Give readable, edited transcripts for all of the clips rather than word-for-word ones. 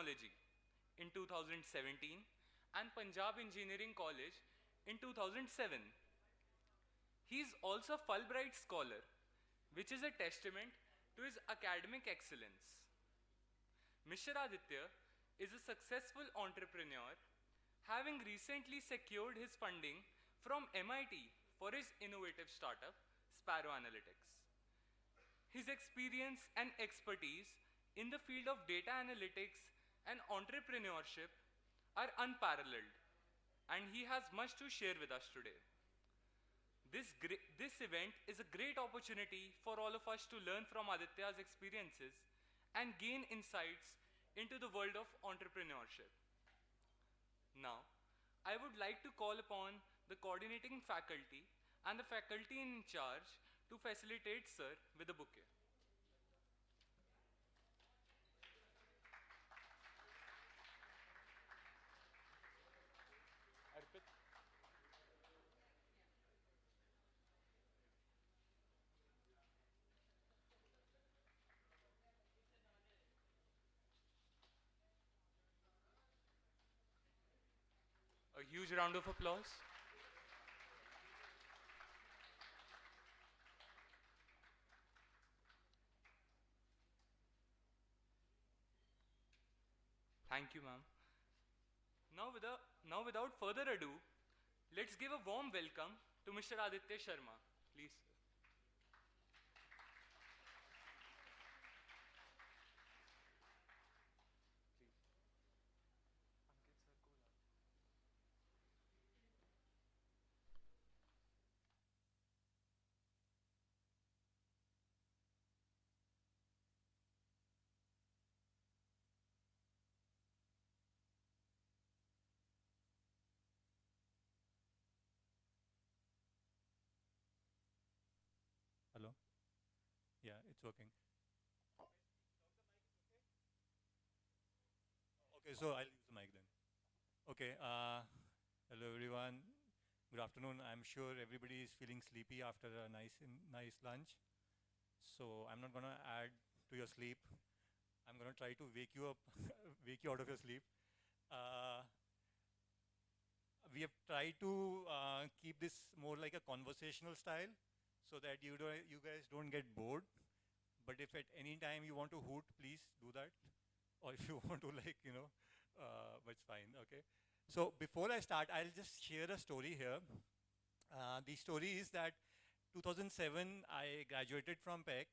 Technology in 2017 and Punjab Engineering College in 2007. He is also a Fulbright Scholar, which is a testament to his academic excellence. Mr. Aditya is a successful entrepreneur, having recently secured his funding from MIT for his innovative startup, Sparrow Analytics. His experience and expertise in the field of data analytics and entrepreneurship are unparalleled, and he has much to share with us today. This event is a great opportunity for all of us to learn from Aditya's experiences and gain insights into the world of entrepreneurship. Now, I would like to call upon the coordinating faculty and the faculty in charge to facilitate Sir with the bouquet. Arpit. A huge round of applause. Thank you, ma'am. Now, without further ado, let's give a warm welcome to Mr. Aditya Sharma. Please. Please. Ankit sir को बुलाओ. Hello? Yeah, it's working. Okay, so I'll use the mic then. Okay, hello everyone. Good afternoon. I'm sure everybody is feeling sleepy after a nice lunch. So I'm not gonna add to your sleep. I'm gonna try to wake you up, wake you out of your sleep. Uh, we have tried to keep this more like a conversational style so that you guys don't get bored. But if at any time you want to hoot, please do that. Or if you want to like, but it's fine, okay? So before I start, I'll just share a story here. The story is that 2007, I graduated from PEC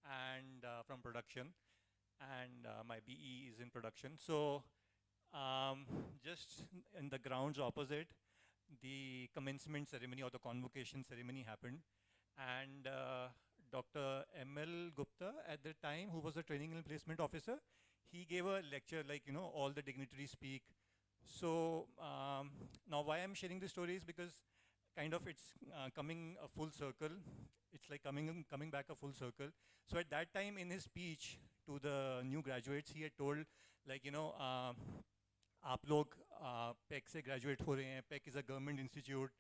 and from production, and my BE is in production. So just in the grounds opposite, the commencement ceremony or the convocation ceremony happened. And Dr. M.L. Gupta at the time, who was the training and placement officer, he gave a lecture like, all the dignitaries speak. So now why I'm sharing this story is because kind of it's coming a full circle. It's like coming back a full circle. So at that time in his speech to the new graduates, he had told like, आप लोग PEC से graduate हो रहे हैं. PEC is a government institute.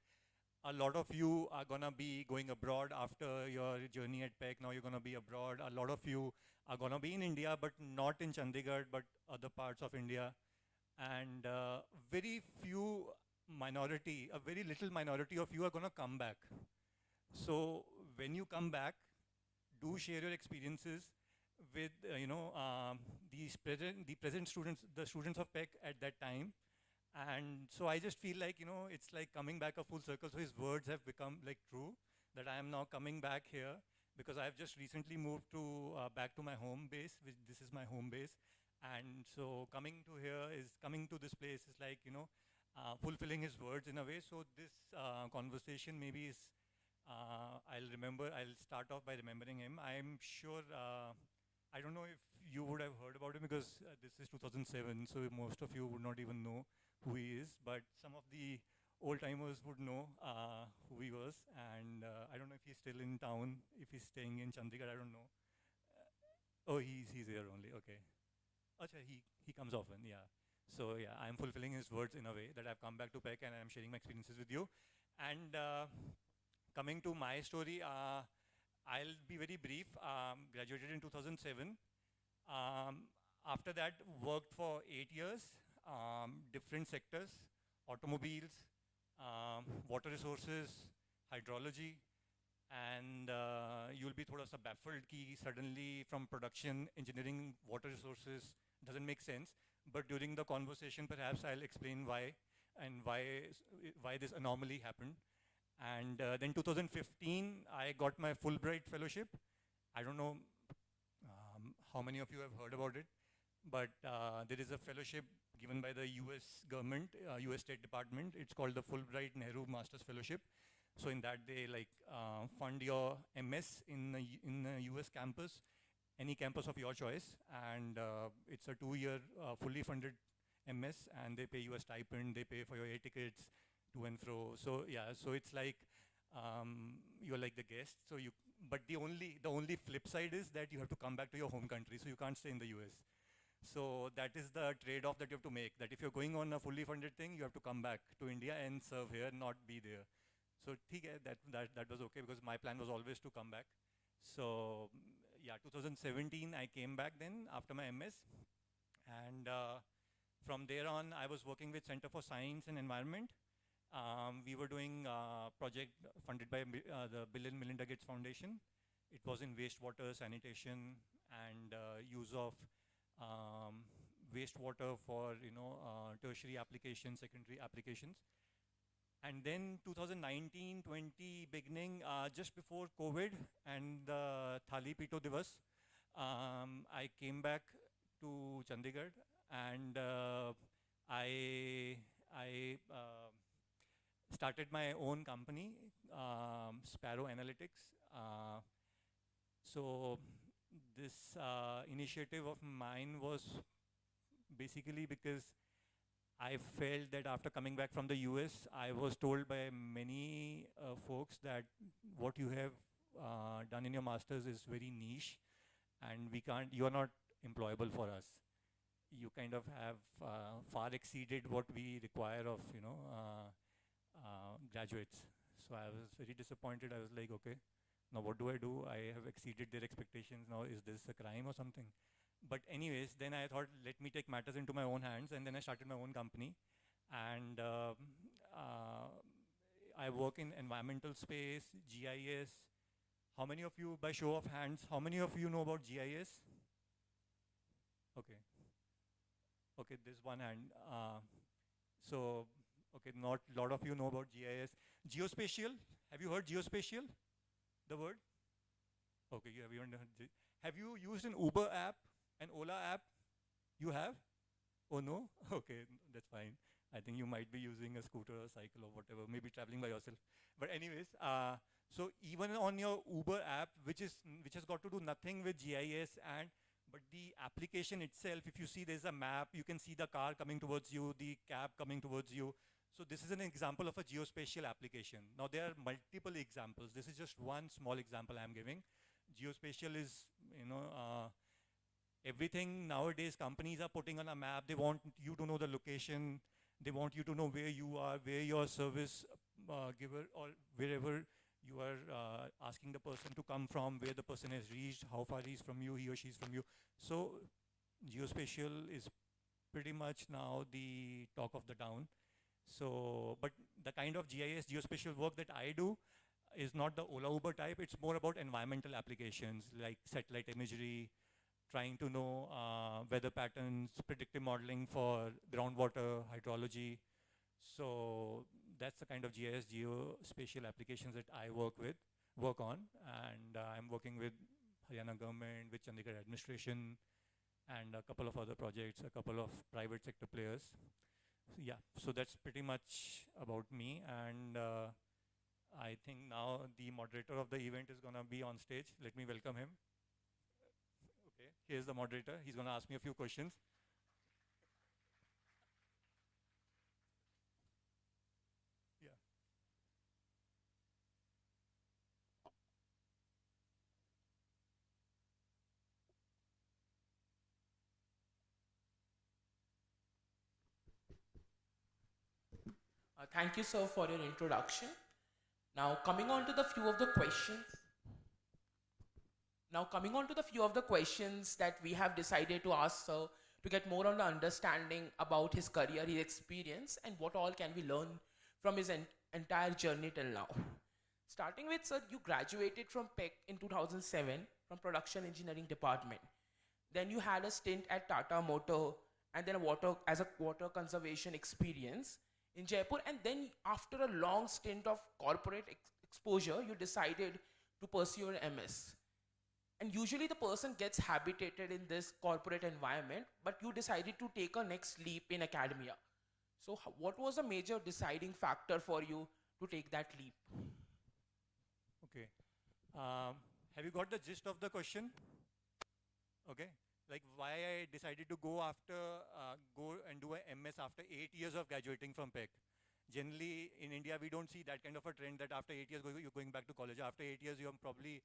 A lot of you are going to be going abroad after your journey at PEC. Now you're going to be abroad. A lot of you are going to be in India, but not in Chandigarh, but other parts of India. And very few minority, a very little minority of you are going to come back. So when you come back, do share your experiences with, the present students, the students of PEC at that time. And so I just feel like, it's like coming back a full circle. So his words have become like true, that I am now coming back here because I've just recently moved to back to my home base, which this is my home base. And so coming to this place is like, fulfilling his words in a way. So this conversation maybe is, I'll start off by remembering him. I'm sure, I don't know if you would have heard about him because this is 2007, so most of you would not even know who he is, but some of the old timers would know who he was. And I don't know if he's still in town, if he's staying in Chandigarh, I don't know. Oh, he's here only, okay. Acha, he comes often, yeah. So yeah, I'm fulfilling his words in a way that I've come back to PEC and I'm sharing my experiences with you. And coming to my story, I'll be very brief. Graduated in 2007. After that, worked for 8 years, different sectors, automobiles, water resources, hydrology, and you'll be thoda sa baffled ki suddenly from production, engineering, water resources doesn't make sense. But during the conversation, perhaps I'll explain why and why this anomaly happened. And then 2015, I got my Fulbright fellowship. I don't know how many of you have heard about it, but there is a fellowship given by the US government, US State Department. It's called the Fulbright Nehru Masters Fellowship. So in that they like fund your MS in the US campus, any campus of your choice, and it's a 2-year fully funded MS, and they pay you a stipend, they pay for your air tickets to and fro. So yeah, so it's like you're like the guest. So you, but the only flip side is that you have to come back to your home country, so you can't stay in the US. So that is the trade-off that you have to make. That if you're going on a fully funded thing, you have to come back to India and serve here, not be there. So that was okay because my plan was always to come back. So yeah, 2017 I came back then after my MS, and from there on I was working with Center for Science and Environment. We were doing a project funded by the Bill and Melinda Gates Foundation. It was in wastewater sanitation and use of um, wastewater for tertiary applications, secondary applications. And then 2019-20 beginning, just before COVID and the Thali Pito Divas, I came back to Chandigarh, and I started my own company, Sparrow Analytics. So this initiative of mine was basically because I felt that after coming back from the US, I was told by many folks that what you have done in your masters is very niche, and you are not employable for us. You kind of have far exceeded what we require of graduates. So I was very disappointed. I was like, okay, now what do I do? I have exceeded their expectations. Now is this a crime or something? But anyways, then I thought, let me take matters into my own hands, and then I started my own company. And I work in environmental space, GIS. How many of you, by show of hands, how many of you know about GIS? Okay. Okay, this one hand. So, okay, not a lot of you know about GIS. Geospatial, have you heard geospatial, the word? Okay, you have even heard. Have you used an Uber app, an Ola app? You have? Oh no? Okay, that's fine. I think you might be using a scooter or cycle or whatever, maybe traveling by yourself. But anyways, so even on your Uber app, which has got to do nothing with GIS, but the application itself, if you see there's a map, you can see the car coming towards you, the cab coming towards you. So this is an example of a geospatial application. Now there are multiple examples. This is just one small example I'm giving. Geospatial is, everything nowadays companies are putting on a map. They want you to know the location. They want you to know where you are, where your service giver or wherever you are asking the person to come from, where the person has reached, how far he's from you, he or she's from you. So geospatial is pretty much now the talk of the town. So, but the kind of GIS, geospatial work that I do is not the Ola Uber type. It's more about environmental applications like satellite imagery, trying to know weather patterns, predictive modeling for groundwater, hydrology. So that's the kind of GIS, geospatial applications that I work on. And I'm working with Haryana government, with Chandigarh administration, and a couple of other projects, a couple of private sector players. Yeah, so that's pretty much about me. And I think now the moderator of the event is gonna be on stage. Let me welcome him. Okay, here's the moderator. He's gonna ask me a few questions. Yeah. Thank you, sir, for your introduction. Now, coming on to the few of the questions. Now, coming on to the few of the questions that we have decided to ask Sir to get more on the understanding about his career, his experience, and what all can we learn from his entire journey till now. Starting with, Sir, you graduated from PEC in 2007 from Production Engineering Department. Then you had a stint at Tata Motor and then as a water conservation experience in Jaipur. And then after a long stint of corporate exposure, you decided to pursue an MS. And usually the person gets habitated in this corporate environment, but you decided to take a next leap in academia. So what was a major deciding factor for you to take that leap? Okay. Have you got the gist of the question? Okay. Like why I decided to go and do a MS after 8 years of graduating from PEC. Generally, in India, we don't see that kind of a trend that after 8 years, you're going back to college. After 8 years, you're probably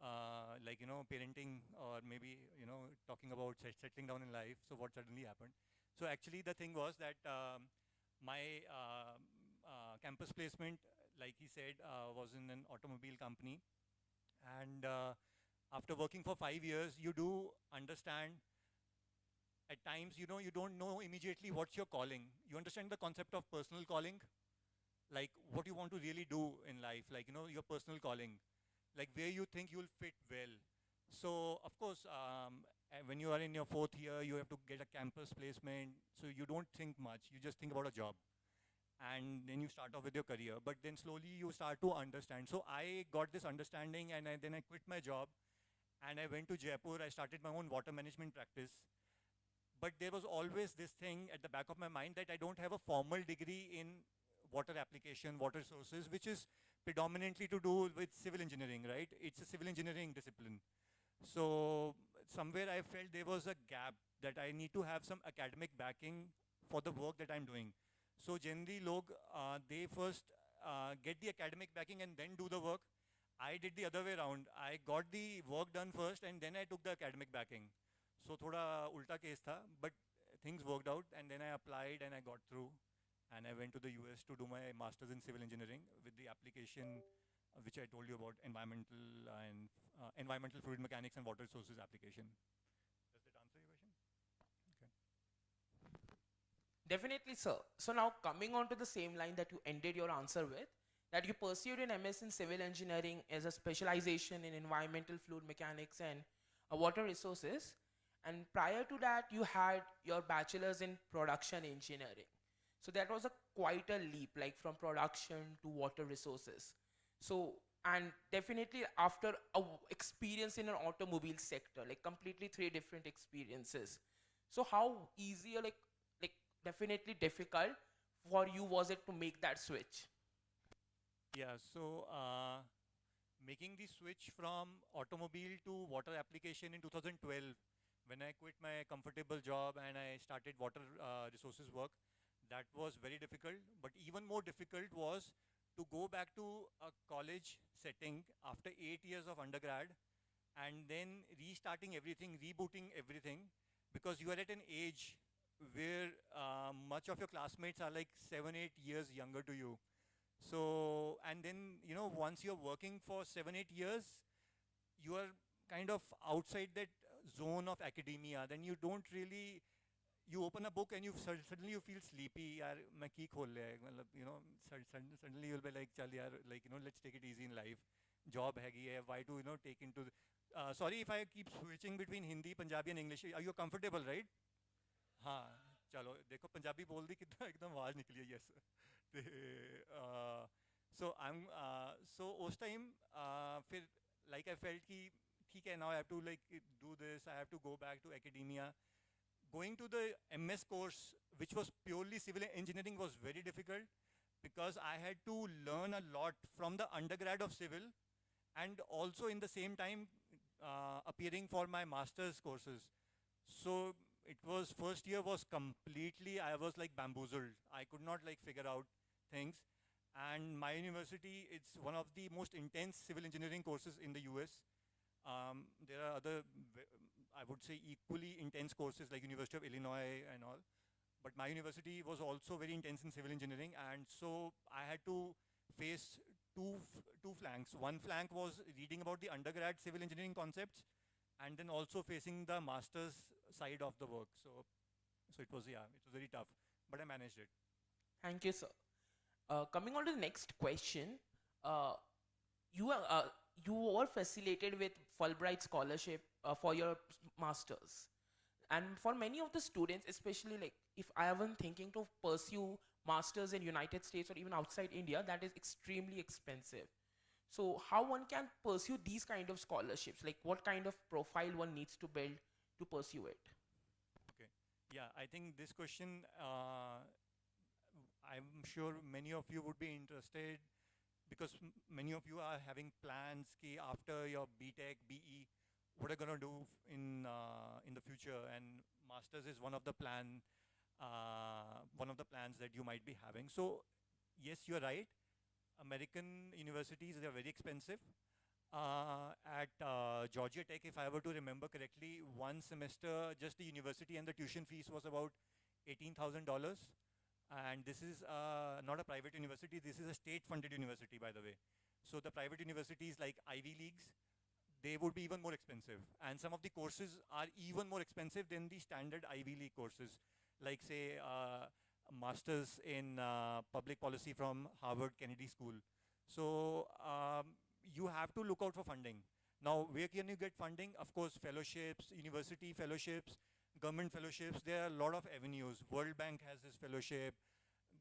parenting or maybe, talking about settling down in life. So what suddenly happened? So actually the thing was that my campus placement, like he said, was in an automobile company. And after working for 5 years, you do understand at times, you don't know immediately what's your calling. You understand the concept of personal calling, like what you want to really do in life, like, your personal calling, like where you think you'll fit well. So, of course, when you are in your fourth year, you have to get a campus placement. So you don't think much. You just think about a job. And then you start off with your career. But then slowly you start to understand. So I got this understanding and then I quit my job. And I went to Jaipur. I started my own water management practice. But there was always this thing at the back of my mind that I don't have a formal degree in water application, water sources, which is predominantly to do with civil engineering, right? It's a civil engineering discipline. So somewhere I felt there was a gap that I need to have some academic backing for the work that I'm doing. So generally, they first get the academic backing and then do the work. I did the other way around. I got the work done first and then I took the academic backing. So thoda ulta case tha, but things worked out and then I applied and I got through. And I went to the US to do my master's in civil engineering with the application which I told you about, environmental fluid mechanics and water sources application. Does that answer your question? Okay. Definitely, sir. So now coming on to the same line that you ended your answer with, that you pursued an MS in civil engineering as a specialization in environmental fluid mechanics and water resources. And prior to that, you had your bachelor's in production engineering. So that was a quite a leap, like from production to water resources. So, and definitely after a experience in an automobile sector, like completely three different experiences. So how easy or like definitely difficult for you was it to make that switch? Yeah, so making the switch from automobile to water application in 2012, when I quit my comfortable job and I started water resources work, that was very difficult. But even more difficult was to go back to a college setting after 8 years of undergrad and then restarting everything, rebooting everything, because you are at an age where much of your classmates are like 7, 8 years younger to you. So, and then, once you're working for 7, 8 years, you are kind of outside that zone of academia. Then you don't really, you open a book and suddenly you feel sleepy. Yaar, main ki khol liya hai? Matlab, suddenly you'll be like, chal yaar, like, let's take it easy in life. Job hai, why to, take into, sorry if I keep switching between Hindi, Punjabi and English. Are you comfortable, right? हाँ चलो देखो पंजाबी बोल दी कितना एकदम आवाज निकली है yes so उस टाइम फिर like I felt कि ठीक है now I have to like do this, I have to go back to academia. Going to the MS course, which was purely civil engineering, was very difficult because I had to learn a lot from the undergrad of civil and also in the same time appearing for my master's courses. So it was, first year was completely, I was like bamboozled. I could not like figure out things. And my university, it's one of the most intense civil engineering courses in the US. There are other, I would say, equally intense courses like University of Illinois and all. But my university was also very intense in civil engineering. And so I had to face two flanks. One flank was reading about the undergrad civil engineering concepts, and then also facing the master's side of the work. So it was, yeah, it was very tough, but I managed it. Thank you, sir. Coming on to the next question, uh, you are you were facilitated with Fulbright scholarship for your masters, and for many of the students, especially like if I am thinking to pursue masters in United States or even outside India, that is extremely expensive. So how one can pursue these kind of scholarships? Like what kind of profile one needs to build to pursue it? Okay. Yeah, I think this question, I'm sure many of you would be interested because many of you are having plans ki after your BTech, BE, what are going to do in the future, and masters is one of the plans that you might be having. So yes, you're right. American universities, they are very expensive. At Georgia Tech, if I were to remember correctly, one semester, just the university and the tuition fees was about $18,000. And this is not a private university, this is a state-funded university, by the way. So the private universities like Ivy Leagues, they would be even more expensive. And some of the courses are even more expensive than the standard Ivy League courses, like say masters in public policy from Harvard Kennedy School. So you have to look out for funding. Now, where can you get funding? Of course, fellowships, university fellowships, government fellowships. There are a lot of avenues. World Bank has this fellowship.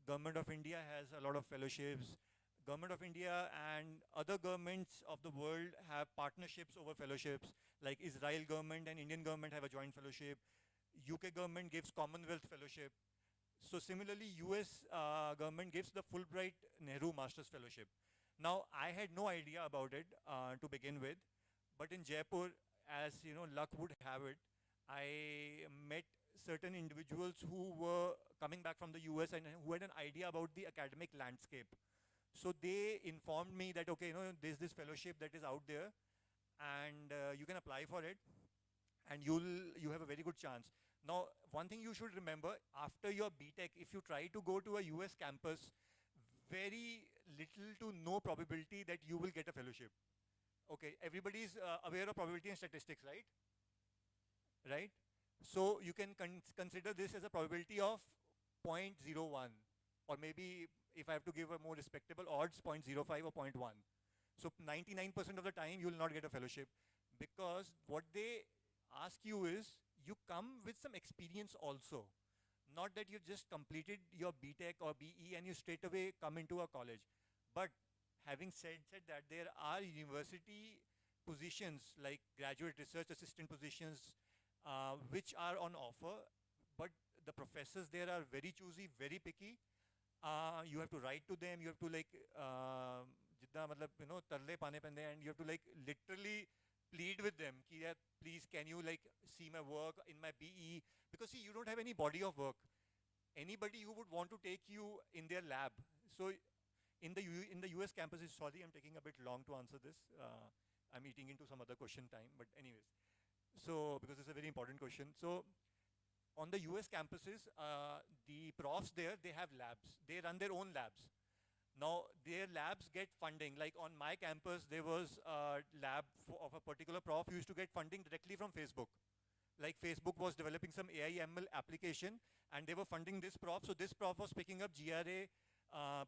Government of India has a lot of fellowships. Government of India and other governments of the world have partnerships over fellowships. Like Israel government and Indian government have a joint fellowship. UK government gives Commonwealth fellowship. So similarly, US government gives the Fulbright Nehru Masters Fellowship. Now, I had no idea about it to begin with, but in Jaipur, as you know, luck would have it, I met certain individuals who were coming back from the US and who had an idea about the academic landscape. So they informed me that, okay, there's this fellowship that is out there, and you can apply for it, and you have a very good chance. Now, one thing you should remember, after your BTech, if you try to go to a US campus, very little to no probability that you will get a fellowship. Okay, everybody is aware of probability and statistics, right? Right? So you can consider this as a probability of 0.01, or maybe if I have to give a more respectable odds, 0.05 or zero point 0.1. So 99% of the time you will not get a fellowship, because what they ask you is you come with some experience also. Not that you just completed your BTech or BE and you straight away come into a college. But having said that, there are university positions like graduate research assistant positions which are on offer, but the professors there are very choosy, very picky. You have to write to them, you have to like jitna matlab, tarle paane pande, and you have to like literally plead with them ki yeah, please can you like see my work in my BE, because see, you don't have any body of work. Anybody who would want to take you in their lab. So in the US campuses, sorry, I'm taking a bit long to answer this. I'm eating into some other question time, but anyways. So because it's a very important question. So on the US campuses, the profs there, they have labs. They run their own labs. Now, their labs get funding. Like on my campus, there was a lab of a particular prof who used to get funding directly from Facebook. Like Facebook was developing some AI ML application, and they were funding this prof. So this prof was picking up GRA,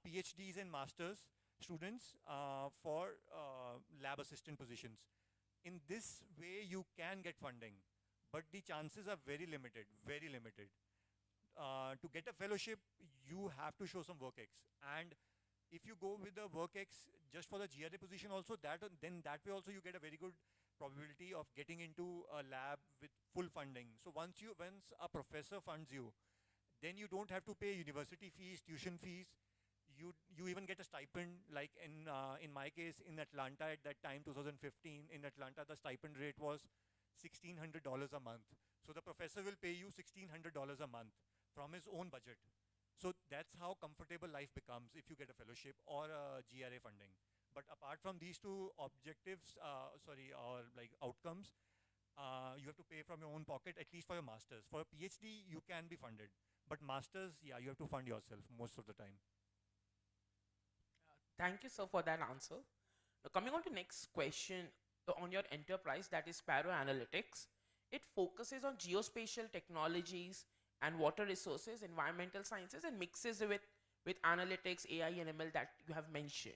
PhDs and masters students for lab assistant positions. In this way, you can get funding, but the chances are very limited, very limited. To get a fellowship, you have to show some work X. And if you go with the work X just for the GRA position also, then that way also you get a very good probability of getting into a lab with full funding. So once a professor funds you, then you don't have to pay university fees, tuition fees. You even get a stipend. Like in my case in Atlanta at that time, 2015, in Atlanta the stipend rate was $1,600 a month. So the professor will pay you $1,600 a month from his own budget. So that's how comfortable life becomes if you get a fellowship or a GRA funding. But apart from these two objectives, or like outcomes, you have to pay from your own pocket, at least for your masters. For a PhD, you can be funded. But masters, yeah, you have to fund yourself most of the time. Thank you, sir, for that answer. Now, coming on to next question on your enterprise, that is Sparrow Analytics. It focuses on geospatial technologies and water resources, environmental sciences, and mixes with analytics, AI, and ML that you have mentioned.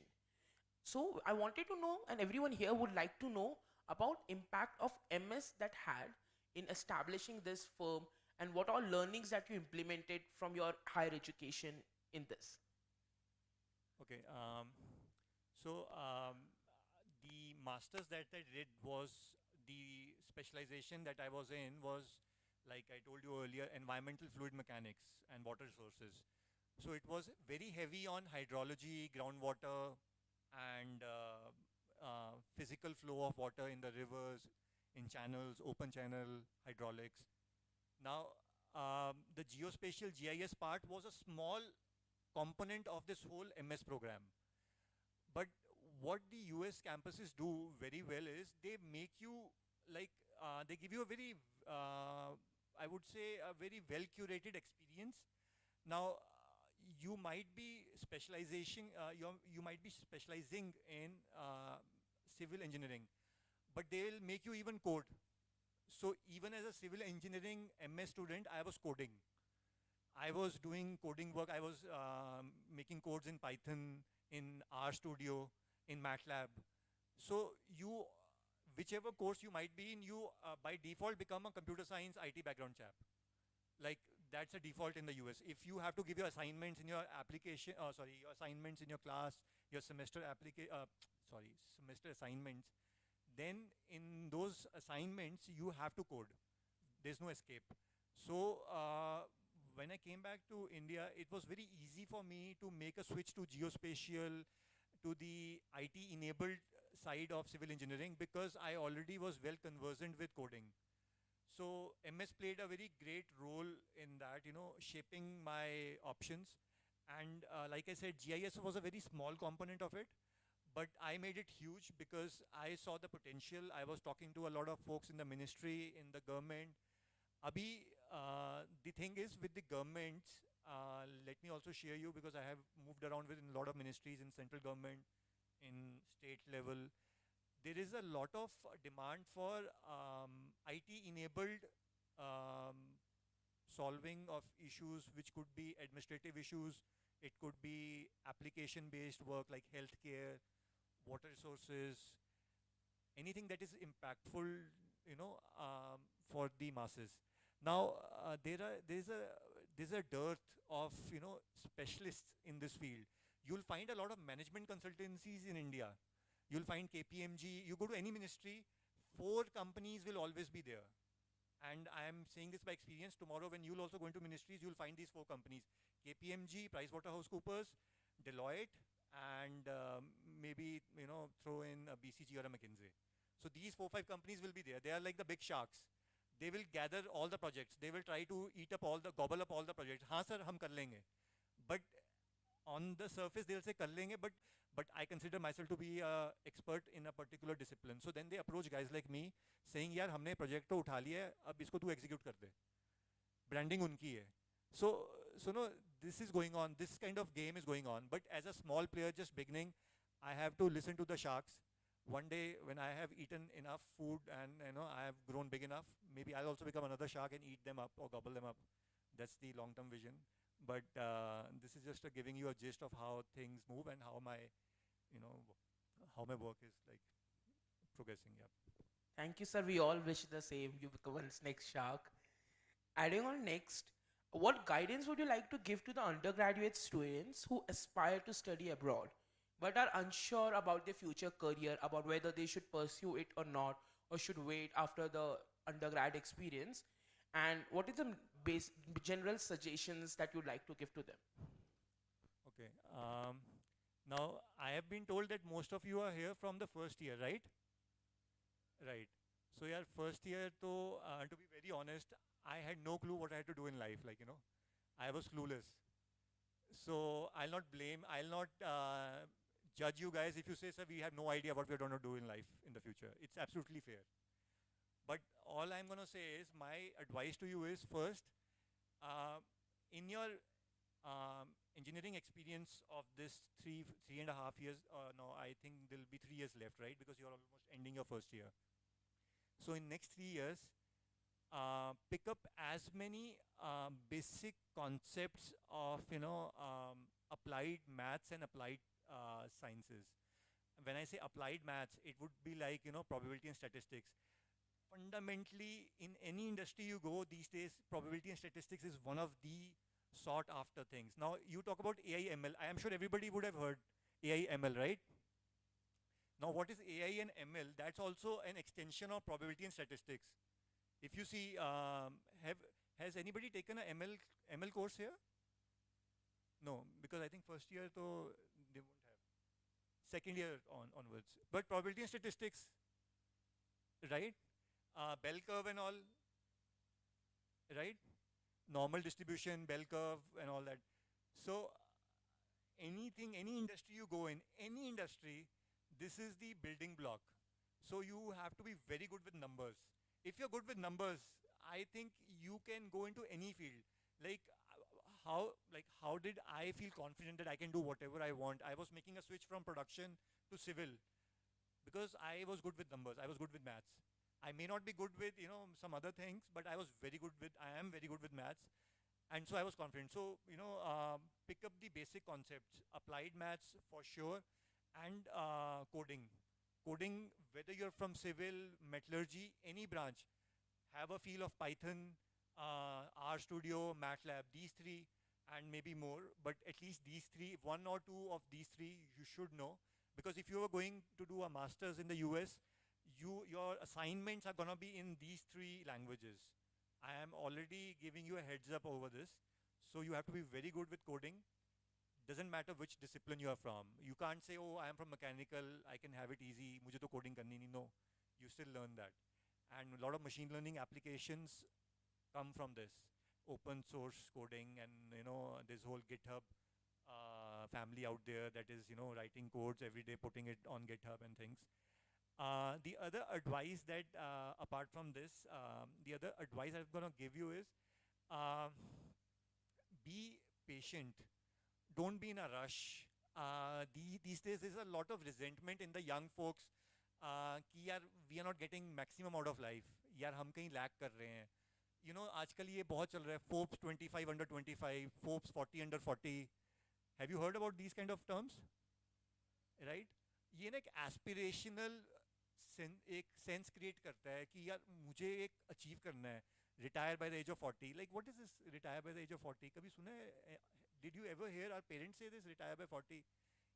So I wanted to know, and everyone here would like to know about impact of MS that had in establishing this firm and what all learnings that you implemented from your higher education in this. Okay. So the masters that I did was the specialization that I was in was, like I told you earlier, environmental fluid mechanics and water resources. So it was very heavy on hydrology, groundwater, and physical flow of water in the rivers, in channels, open channel, hydraulics. Now, the geospatial GIS part was a small component of this whole MS program. But what the US campuses do very well is they make you like, they give you a very, I would say, a very well curated experience. Now, you might be you might be specializing in civil engineering, but they will make you even code. So even as a civil engineering MS student, I was coding. I was doing coding work. I was making codes in Python, in RStudio, in MATLAB. So you, whichever course you might be in, you by default become a computer science IT background chap. Like that's a default in the US. If you have to give your assignments in your application, your assignments in your class, your semester assignments, then in those assignments you have to code. There's no escape. So when I came back to India, it was very easy for me to make a switch to geospatial, to the IT enabled side of civil engineering because I already was well conversant with coding. So MS played a very great role in that, shaping my options. And like I said, GIS was a very small component of it, but I made it huge because I saw the potential. I was talking to a lot of folks in the ministry, in the government. Abhi, the thing is with the governments, let me also share you because I have moved around with a lot of ministries in central government, in state level. There is a lot of demand for IT enabled um, solving of issues which could be administrative issues, it could be application based work like healthcare, water resources, anything that is impactful, for the masses. Now, there's a dearth of, specialists in this field. You'll find a lot of management consultancies in India. You'll find KPMG. You go to any ministry, four companies will always be there. And I am saying this by experience. Tomorrow, when you'll also go into ministries, you'll find these four companies: KPMG, PricewaterhouseCoopers, Deloitte, and maybe throw in a BCG or a McKinsey. So these 4 5 companies will be there. They are like the big sharks. They will gather all the projects. They will try to gobble up all the projects. हाँ sir, हम कर लेंगे. But on the surface, they'll say कर लेंगे, but I consider myself to be an expert in a particular discipline. So then they approach guys like me, saying, यार हमने project तो उठा लिया है, अब इसको तू execute कर दे. Branding उनकी है. So no, this is going on. This kind of game is going on. But as a small player just beginning, I have to listen to the sharks. One day when I have eaten enough food and I have grown big enough, maybe I'll also become another shark and eat them up or gobble them up. That's the long-term vision. But this is just giving you a gist of how things move and how you know, how my work is like progressing. Yeah. Thank you, sir. We all wish the same. You become a next shark. Adding on next, what guidance would you like to give to the undergraduate students who aspire to study abroad but are unsure about their future career, about whether they should pursue it or not, or should wait after the undergrad experience? And what is the base, general suggestions that you'd like to give to them? Okay. Now, I have been told that most of you are here from the first year, right? Right. So, yeah, first year, to be very honest, I had no clue what I had to do in life. Like, I was clueless. So, I'll not judge you guys if you say, sir, we have no idea what we're going to do in life in the future. It's absolutely fair. But all I'm going to say is my advice to you is first, in your engineering experience of this 3.5 years, no, I think there'll be 3 years left, right? Because you're almost ending your first year. So in next 3 years, pick up as many basic concepts of, applied maths and applied sciences. When I say applied maths, it would be like, probability and statistics. Fundamentally, in any industry you go these days, probability and statistics is one of the sought after things. Now, you talk about AI ML. I am sure everybody would have heard AI ML, right? Now, what is AI and ML? That's also an extension of probability and statistics. If you see, has anybody taken a ML course here? No, because I think first year though they won't have. Second year onwards. But probability and statistics, right? Bell curve and all, right? Normal distribution, bell curve, and all that. So, anything, any industry you go in, any industry, this is the building block. So, you have to be very good with numbers. If you're good with numbers, I think you can go into any field. Like, how did I feel confident that I can do whatever I want? I was making a switch from production to civil because I was good with numbers. I was good with maths. I may not be good with, some other things, but I am very good with maths. And so I was confident. So, pick up the basic concepts, applied maths for sure, and coding. Coding, whether you're from civil, metallurgy, any branch, have a feel of Python, RStudio, MATLAB, these three, and maybe more, but at least these three, one or two of these three you should know. Because if you are going to do a master's in the US, your assignments are going to be in these three languages. I am already giving you a heads up over this. So you have to be very good with coding. Doesn't matter which discipline you are from. You can't say, oh, I am from mechanical, I can have it easy, mujhe to coding karni nahi. No, you still learn that. And a lot of machine learning applications come from this. Open source coding, and this whole GitHub family out there that is, writing codes every day, putting it on GitHub and things. The other advice that, apart from this, the other advice I'm going to give you is be patient. Don't be in a rush. These days, there's a lot of resentment in the young folks कि यार we are not getting maximum out of life. यार हम कहीं lag कर रहे हैं. आजकल ये बहुत चल रहा है. Forbes 25 under 25, Forbes 40 under 40. Have you heard about these kind of terms? Right? ये ना एक aspirational एक सेंस क्रिएट करता है कि यार मुझे एक अचीव करना है. Retire by the age of 40. Like, what is this retire by the age of 40? कभी सुना है? Did you ever hear our parents say this, retire by 40?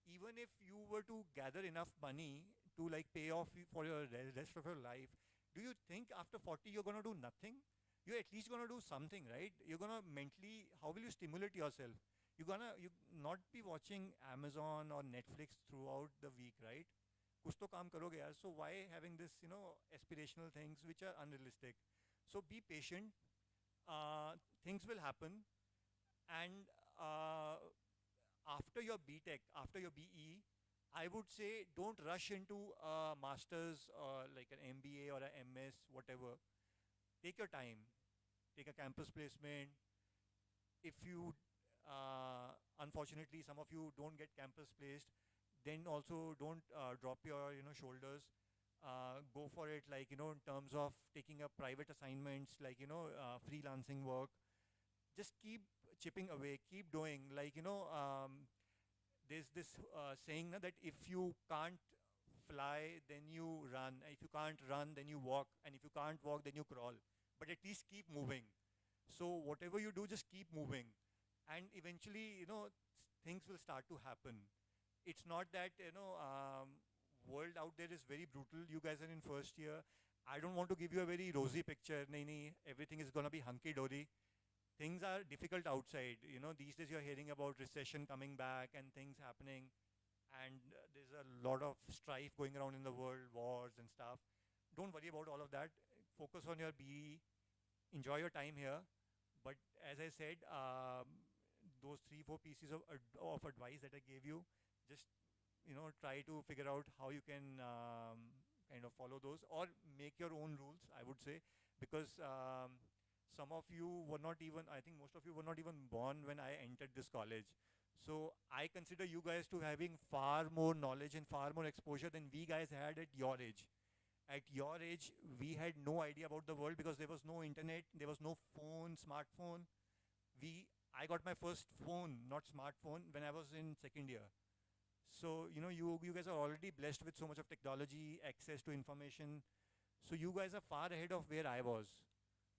Even if you were to gather enough money to like pay off for your rest of your life, do you think after 40 you're going to do nothing? You're at least going to do something, right? You're going to mentally, how will you stimulate yourself? You not be watching Amazon or Netflix throughout the week, right? कुछ तो काम करोगे यार. So why having this, aspirational things which are unrealistic? So be patient. Things will happen. And after your BTech, after your BE, I would say don't rush into a master's or like an MBA or an MS, whatever. Take your time. Take a campus placement. If you, unfortunately, some of you don't get campus placed, then also don't drop your shoulders. Go for it, like in terms of taking up private assignments, like freelancing work. Just keep chipping away, keep doing. Like there's this saying that if you can't fly, then you run. If you can't run, then you walk. And if you can't walk, then you crawl. But at least keep moving. So whatever you do, just keep moving. And eventually, things will start to happen. It's not that, world out there is very brutal. You guys are in first year. I don't want to give you a very rosy picture. Nahi, everything is going to be hunky-dory. Things are difficult outside. These days you're hearing about recession coming back and things happening. And there's a lot of strife going around in the world, wars and stuff. Don't worry about all of that. Focus on your BE. Enjoy your time here. But as I said, those 3-4 pieces of advice that I gave you, just try to figure out how you can kind of follow those or make your own rules, I would say, because some of you were not even, I think most of you were not even born when I entered this college. So I consider you guys to having far more knowledge and far more exposure than we guys had at your age. At your age, we had no idea about the world because there was no internet, there was no phone, smartphone. I got my first phone, not smartphone, when I was in second year. So you guys are already blessed with so much of technology, access to information. So you guys are far ahead of where I was.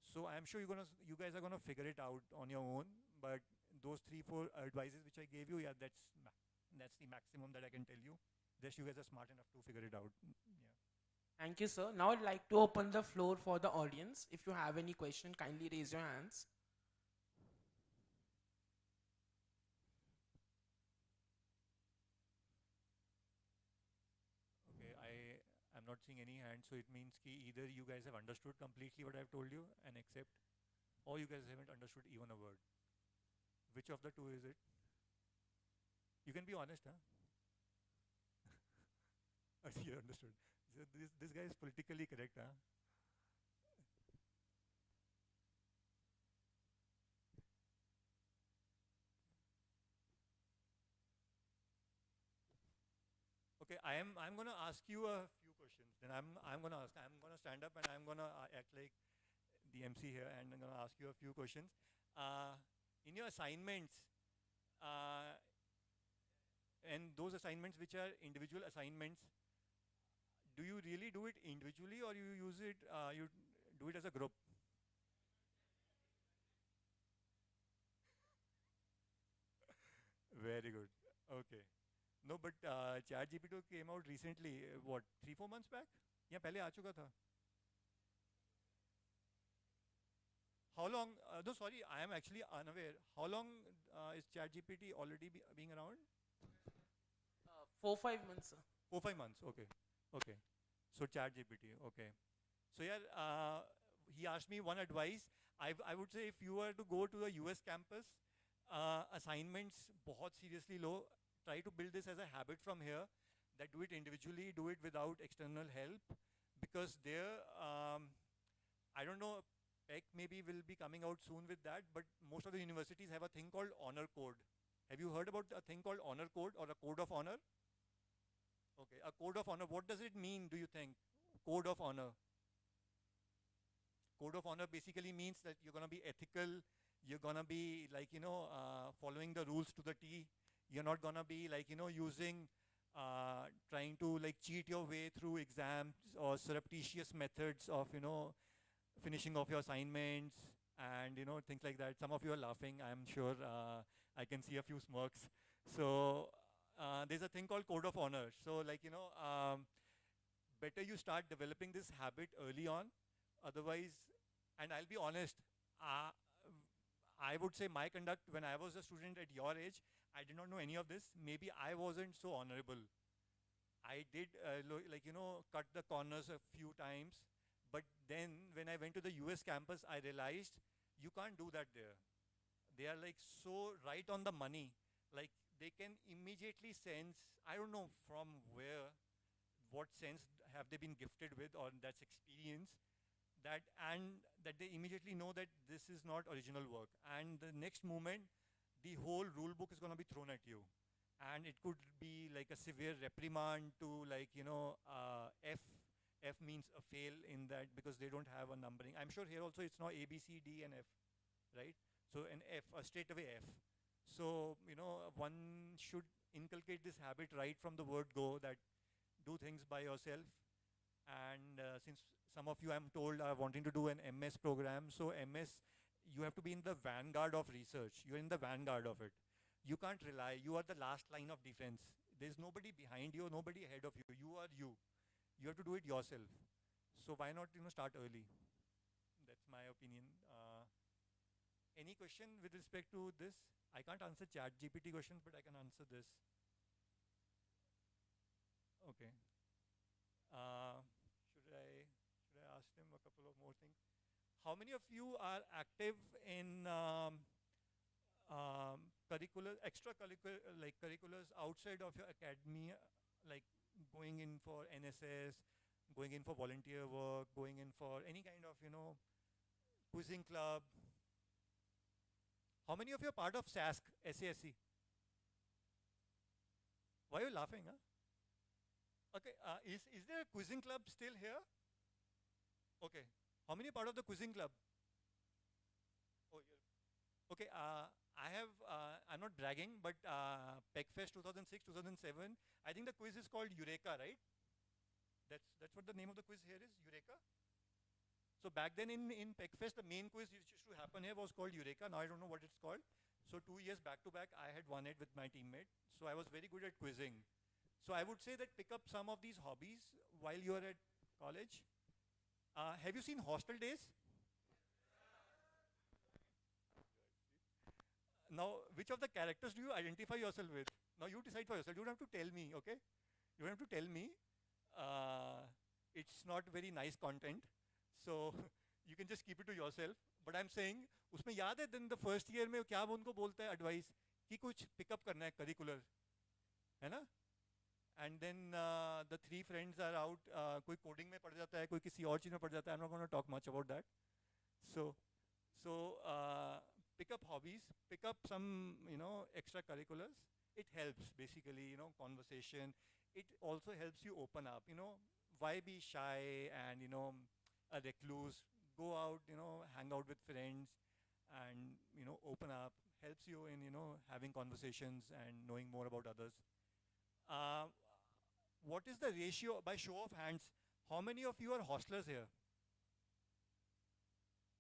So I'm sure you guys are gonna figure it out on your own. But those 3, 4 advices which I gave you, yeah, that's the maximum that I can tell you. Just you guys are smart enough to figure it out. Yeah. Thank you, sir. Now I'd like to open the floor for the audience. If you have any question, kindly raise your hands. Okay, I'm not seeing any hands, so it means ki either you guys have understood completely what I've told you and accept, or you guys haven't understood even a word. Which of the two is it? You can be honest, huh? You understood. So this guy is politically correct, huh? Okay, I'm gonna ask you a few questions. Then I'm gonna stand up and I'm gonna act like the MC here, and I'm gonna ask you a few questions. In your assignments, uh, and those assignments which are individual assignments, do you really do it individually or you do it as a group? Very good. Okay. No, but ChatGPT came out recently. What, 3, 4 months back? या पहले आ चुका था? How long? No, sorry, I am actually unaware. How long is ChatGPT already being around? 4, 5 months, sir. 4, 5 months. Okay. Okay. So ChatGPT. Okay. So yeah, he asked me one advice. I would say if you were to go to the US campus, assignments बहुत seriously low. Try to build this as a habit from here. That do it individually, do it without external help, because there, I don't know, PEC maybe will be coming out soon with that, but most of the universities have a thing called honor code. Have you heard about a thing called honor code or a code of honor? Okay, a code of honor. What does it mean, do you think? Code of honor. Code of honor basically means that you're going to be ethical, you're going to be like, following the rules to the T. You're not going to be like, using, trying to like cheat your way through exams or surreptitious methods of, finishing off your assignments and, things like that. Some of you are laughing, I'm sure. I can see a few smirks. So there's a thing called code of honor. So like, better you start developing this habit early on. Otherwise, and I'll be honest, I would say my conduct when I was a student at your age, I did not know any of this. Maybe I wasn't so honorable. I did, cut the corners a few times. But then when I went to the US campus, I realized you can't do that there. They are like so right on the money. Like they can immediately sense, I don't know from where, what sense have they been gifted with or that's experience, that they immediately know that this is not original work, and the next moment the whole rule book is going to be thrown at you, and it could be like a severe reprimand to like F means a fail in that because they don't have a numbering. I'm sure here also it's not A B C D and F, right? So an F, a straight away F. So one should inculcate this habit right from the word go, that do things by yourself. And since some of you, I'm told, are wanting to do an MS program, so MS, you have to be in the vanguard of research. You're in the vanguard of it. You can't rely. You are the last line of defense. There's nobody behind you, nobody ahead of you. You are you. You have to do it yourself. So why not start early? That's my opinion. Any question with respect to this? I can't answer chat GPT questions, but I can answer this. Okay. Should I ask them a couple of more things? How many of you are active in extracurricular, like curriculars outside of your academia, like going in for NSS, going in for volunteer work, going in for any kind of, quizzing club? How many of you are part of SASC, SASC? Why are you laughing, huh? Okay, is there a quizzing club still here? Okay. How many part of the quizzing club? Oh, okay, I'm not bragging, but PECFest 2006, 2007, I think the quiz is called Eureka, right? That's what the name of the quiz here is, Eureka? So back then in PECFest, the main quiz which used to happen here was called Eureka. Now I don't know what it's called. So 2 years back to back, I had won it with my teammate. So I was very good at quizzing. So I would say that pick up some of these hobbies while you are at college. Have you seen Hostel Days? Now, which of the characters do you identify yourself with? Now you decide for yourself. You don't have to tell me, okay? You don't have to tell me. It's not very nice content. So you can just keep it to yourself. But I'm saying, उसमें याद है then the first year में क्या वो उनको बोलता है advice कि कुछ pick up करना है curricular, है ना? And then the three friends are out. कोई coding में पढ़ जाता है, कोई किसी और चीज़ में पढ़ जाता है. I'm not going to talk much about that. So pick up hobbies, pick up some extracurriculars. It helps basically conversation. It also helps you open up. Why be shy and a recluse? Go out, hang out with friends, and open up. Helps you in having conversations and knowing more about others. What is the ratio, by show of hands, how many of you are hostlers here?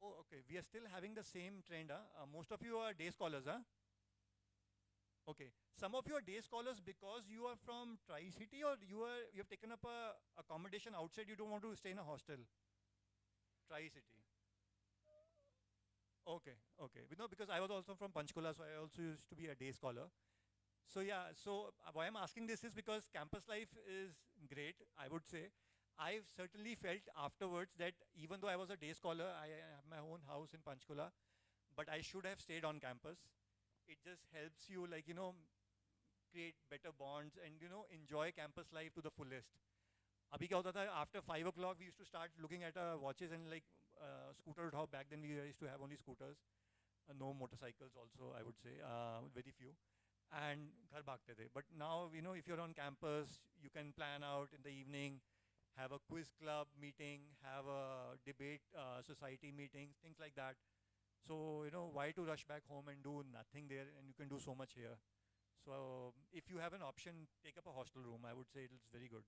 Oh, okay. We are still having the same trend, huh? Most of you are day scholars, huh? Okay. Some of you are day scholars because you are from Tri-City, or you have taken up a accommodation outside. You don't want to stay in a hostel. Tri-City. Okay, okay. Because I was also from Panchkula, so I also used to be a day scholar. So yeah, why I'm asking this is because campus life is great, I would say. I've certainly felt afterwards that even though I was a day scholar, I have my own house in Panchkula, but I should have stayed on campus. It just helps you create better bonds and enjoy campus life to the fullest. Abhi kya hota tha, after 5 o'clock we used to start looking at our watches and scooter uthao. Back then we used to have only scooters, no motorcycles also, I would say, very few. And ghar bhagte the. But now, if you're on campus, you can plan out in the evening, have a quiz club meeting, have a debate society meeting, things like that. So, why to rush back home and do nothing there, and you can do so much here. So, if you have an option, take up a hostel room. I would say it's very good.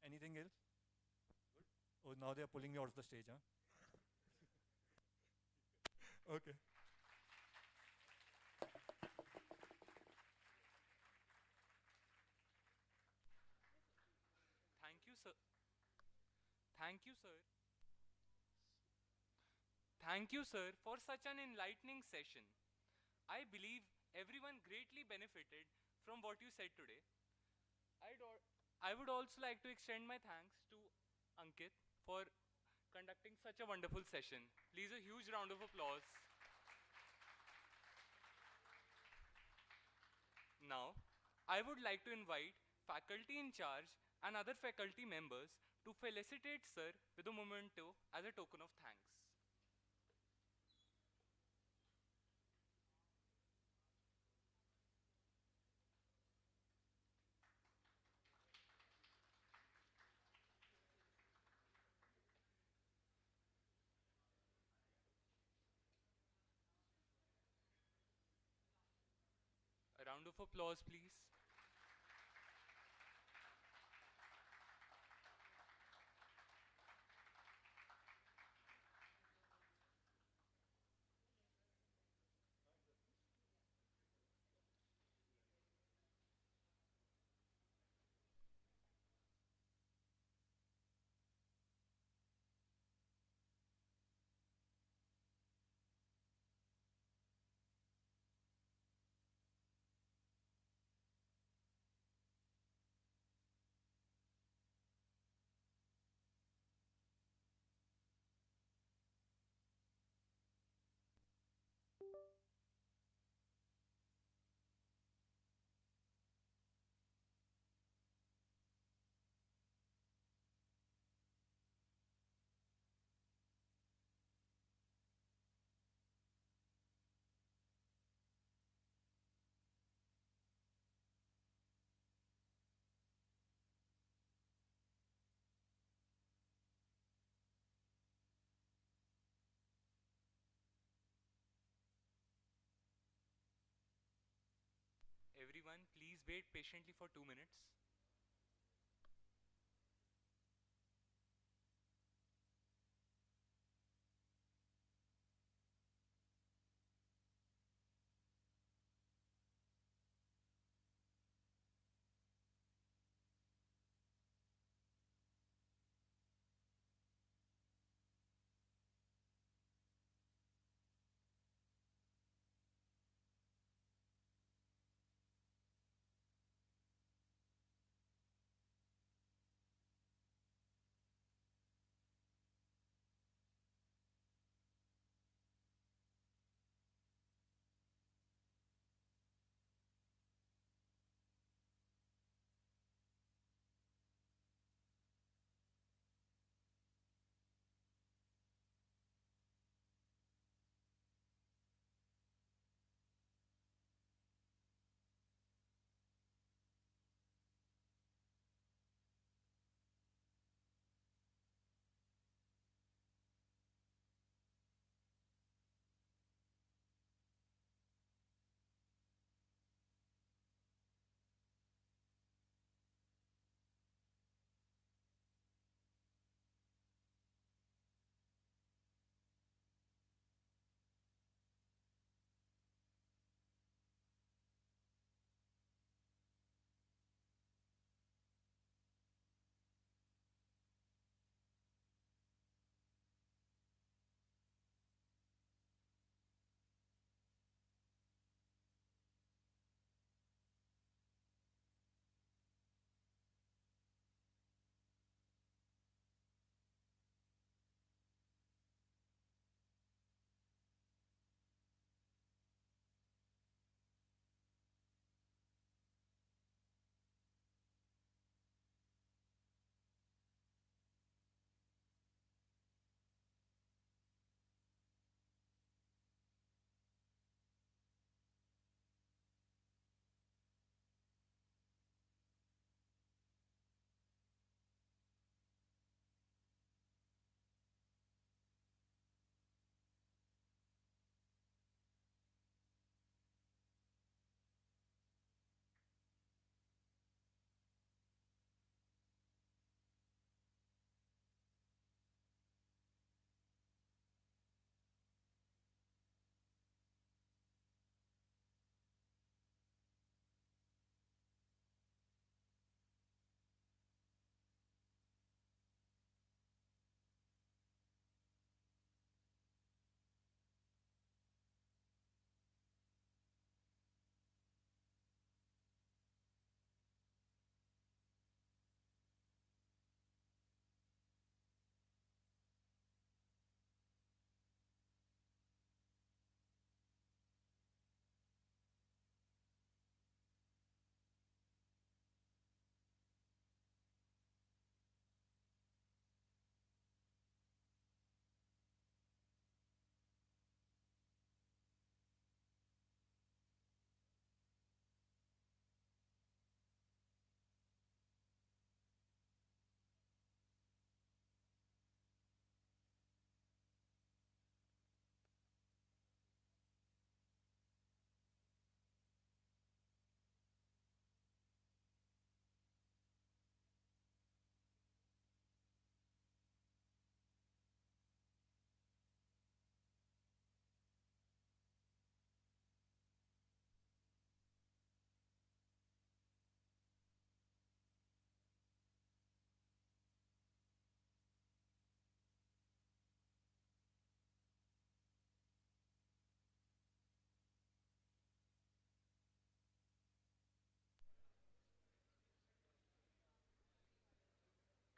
Anything else? Good. Oh, now they are pulling me out of the stage, huh? Okay. Thank you, sir. Thank you, sir. Thank you, sir, for such an enlightening session. I believe everyone greatly benefited from what you said today. I would also like to extend my thanks to Ankit for conducting such a wonderful session. Please, a huge round of applause. Now, I would like to invite faculty in charge and other faculty members to felicitate Sir with a memento as a token of thanks. A round of applause, please. wait patiently for 2 minutes.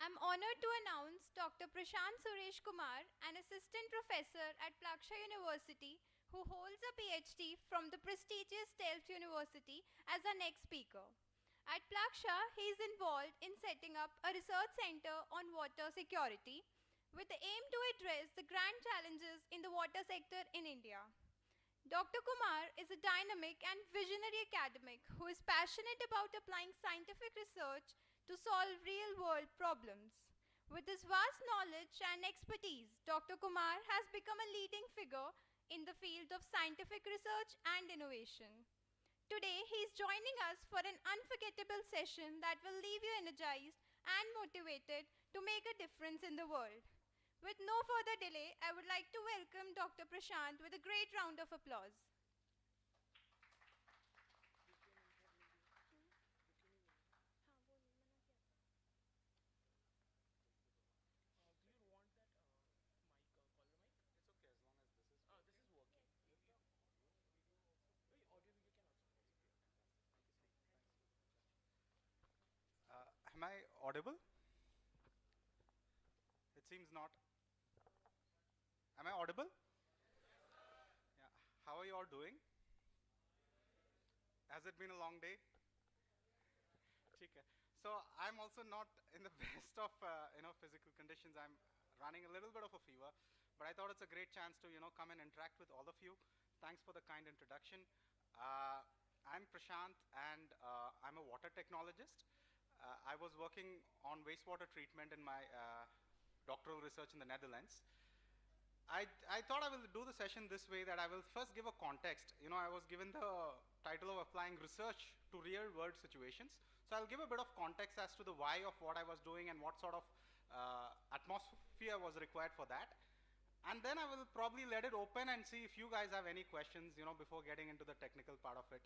I'm honored to announce Dr. Prashant Suresh Kumar, an assistant professor at Plaksha University who holds a PhD from the prestigious Delft University, as our next speaker. At Plaksha, he is involved in setting up a research center on water security with the aim to address the grand challenges in the water sector in India. Dr. Kumar is a dynamic and visionary academic who is passionate about applying scientific research to solve real world problems. With his vast knowledge and expertise, Dr. Kumar has become a leading figure in the field of scientific research and innovation. Today, he is joining us for an unforgettable session that will leave you energized and motivated to make a difference in the world. With no further delay, I would like to welcome Dr. Prashant with a great round of applause. Am I audible? It seems not. Am I audible? Yeah. How are you all doing? Has it been a long day? ठीक है. So I'm also not in the best of physical conditions. I'm running a little bit of a fever, but I thought it's a great chance to come and interact with all of you. Thanks for the kind introduction. I'm Prashant, and I'm a water technologist. I was working on wastewater treatment in my doctoral research in the Netherlands. I thought I will do the session this way, that I will first give a context. I was given the title of applying research to real world situations. So I'll give a bit of context as to the why of what I was doing and what sort of atmosphere was required for that. And then I will probably let it open and see if you guys have any questions, before getting into the technical part of it.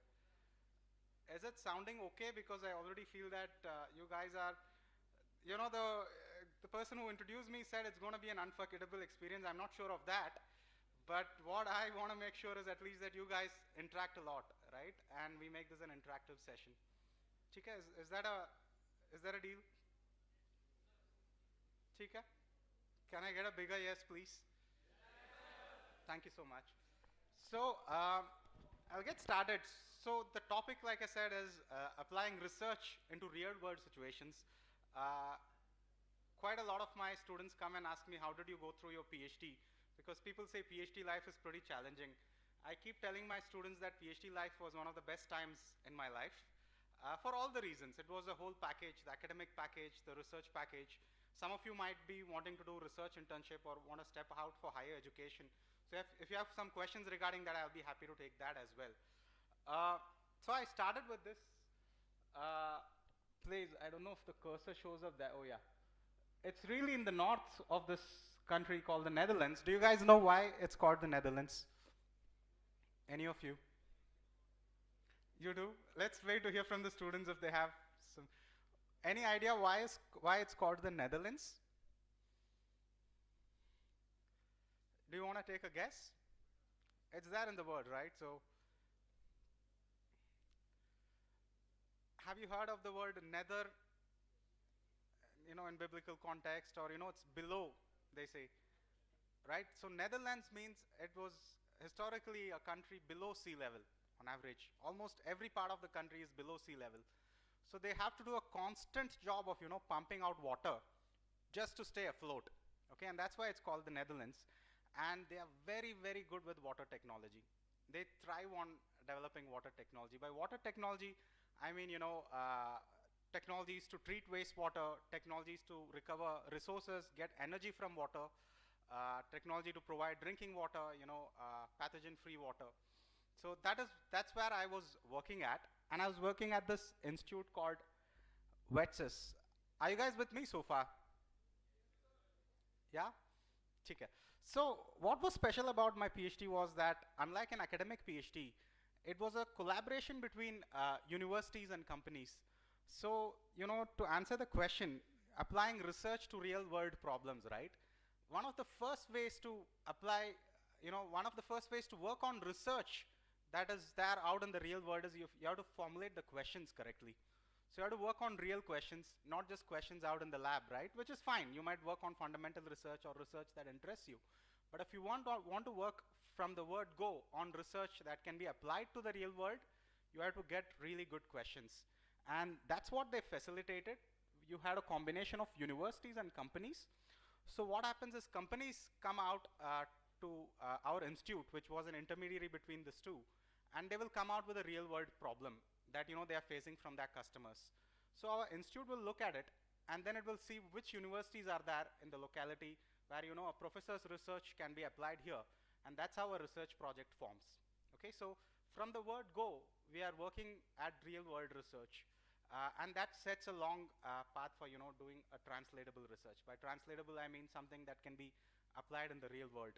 Is it sounding okay? Because I already feel that you guys are, the person who introduced me said it's going to be an unforgettable experience. I'm not sure of that. But what I want to make sure is at least that you guys interact a lot, right? And we make this an interactive session. Chika, is that a deal? Chika? Can I get a bigger yes, please? Thank you so much. So I'll get started. So the topic, like I said, is applying research into real-world situations. Quite a lot of my students come and ask me, how did you go through your PhD? Because people say PhD life is pretty challenging. I keep telling my students that PhD life was one of the best times in my life. For all the reasons. It was a whole package, the academic package, the research package. Some of you might be wanting to do research internship or want to step out for higher education. So if you have some questions regarding that, I'll be happy to take that as well. So I started with this. Please, I don't know if the cursor shows up there. Oh yeah. It's really in the north of this country called the Netherlands. Do you guys know why it's called the Netherlands? Any of you? You do? Let's wait to hear from the students if they have some. Any idea why it's called the Netherlands? Do you want to take a guess? It's there in the word, right? So, have you heard of the word nether? In biblical context, or it's below, they say, right? So Netherlands means it was historically a country below sea level on average. Almost every part of the country is below sea level. So they have to do a constant job of, pumping out water just to stay afloat. Okay, and that's why it's called the Netherlands. And they are very, very good with water technology. They thrive on developing water technology. By water technology, I mean, technologies to treat wastewater, technologies to recover resources, get energy from water, technology to provide drinking water, pathogen-free water. So that's where I was working at, and I was working at this institute called WETSIS. Are you guys with me so far? Yeah? Okay. So what was special about my PhD was that, unlike an academic PhD, it was a collaboration between universities and companies. So, to answer the question, applying research to real world problems, right? One of the first ways to apply, one of the first ways to work on research that is there out in the real world is you have to formulate the questions correctly. So you have to work on real questions, not just questions out in the lab, right? Which is fine. You might work on fundamental research or research that interests you. But if you want to work from the word go on research that can be applied to the real world, you have to get really good questions. And that's what they facilitated. You had a combination of universities and companies. So what happens is companies come out to our institute, which was an intermediary between these two, and they will come out with a real world problem that they are facing from their customers. So our institute will look at it, and then it will see which universities are there in the locality where a professor's research can be applied here, and that's how a research project forms. Okay, so from the word go, we are working at real world research. And that sets a long path for doing a translatable research. By translatable, I mean something that can be applied in the real world.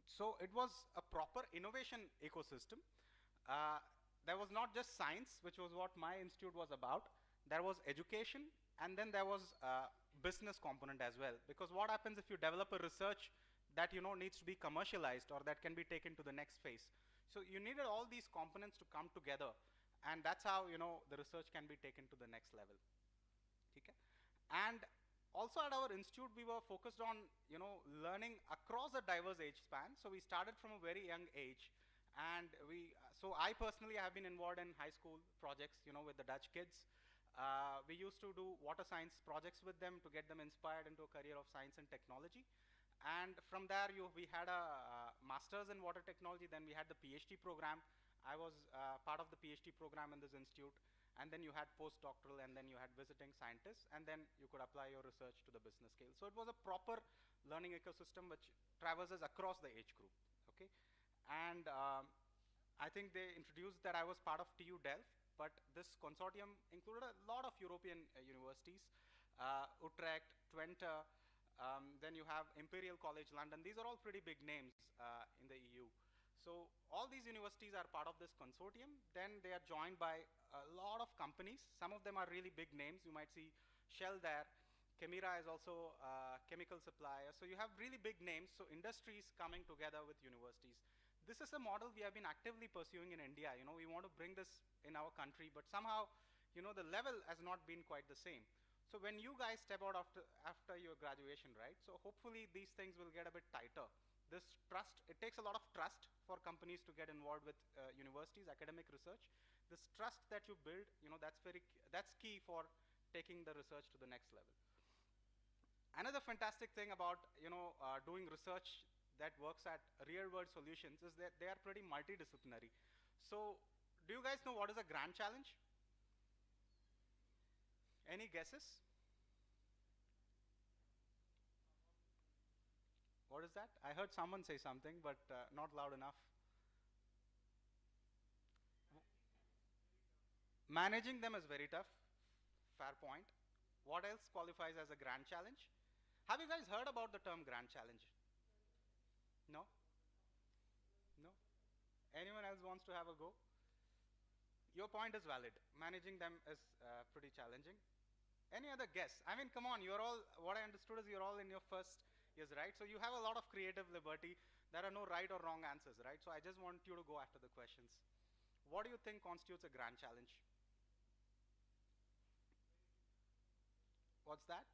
So it was a proper innovation ecosystem. Uh, there was not just science, which was what my institute was about. There was education, and then there was business component as well. Because what happens if you develop a research that needs to be commercialized or that can be taken to the next phase? So you needed all these components to come together, and that's how the research can be taken to the next level. Okay? And also at our institute, we were focused on learning across a diverse age span. So we started from a very young age, and so I personally have been involved in high school projects, with the Dutch kids. We used to do water science projects with them to get them inspired into a career of science and technology. And from there, we had a master's in water technology. Then we had the PhD program. I was part of the PhD program in this institute. And then you had postdoctoral, and then you had visiting scientists, and then you could apply your research to the business scale. So it was a proper learning ecosystem which traverses across the age group. Okay, and I think they introduced that I was part of TU Delft, but this consortium included a lot of European universities, Utrecht, Twente, then you have Imperial College London. These are all pretty big names in the EU. So all these universities are part of this consortium. Then they are joined by a lot of companies. Some of them are really big names. You might see Shell there. Chemira is also a chemical supplier. So you have really big names. So industries coming together with universities. This is a model we have been actively pursuing in India. We want to bring this in our country, but somehow, the level has not been quite the same. So when you guys step out after your graduation, right? So hopefully these things will get a bit tighter. This trust, it takes a lot of trust for companies to get involved with universities, academic research. This trust that you build, that's key for taking the research to the next level. Another fantastic thing about doing research that works at real world solutions is that they are pretty multidisciplinary. So do you guys know what is a grand challenge? Any guesses? What is that? I heard someone say something, but not loud enough. Managing them is very tough. Fair point. What else qualifies as a grand challenge? Have you guys heard about the term grand challenge? No? No? Anyone else wants to have a go? Your point is valid. Managing them is pretty challenging. Any other guess? I mean, come on, what I understood is you're all in your first years, right? So you have a lot of creative liberty. There are no right or wrong answers, right? So I just want you to go after the questions. What do you think constitutes a grand challenge? What's that?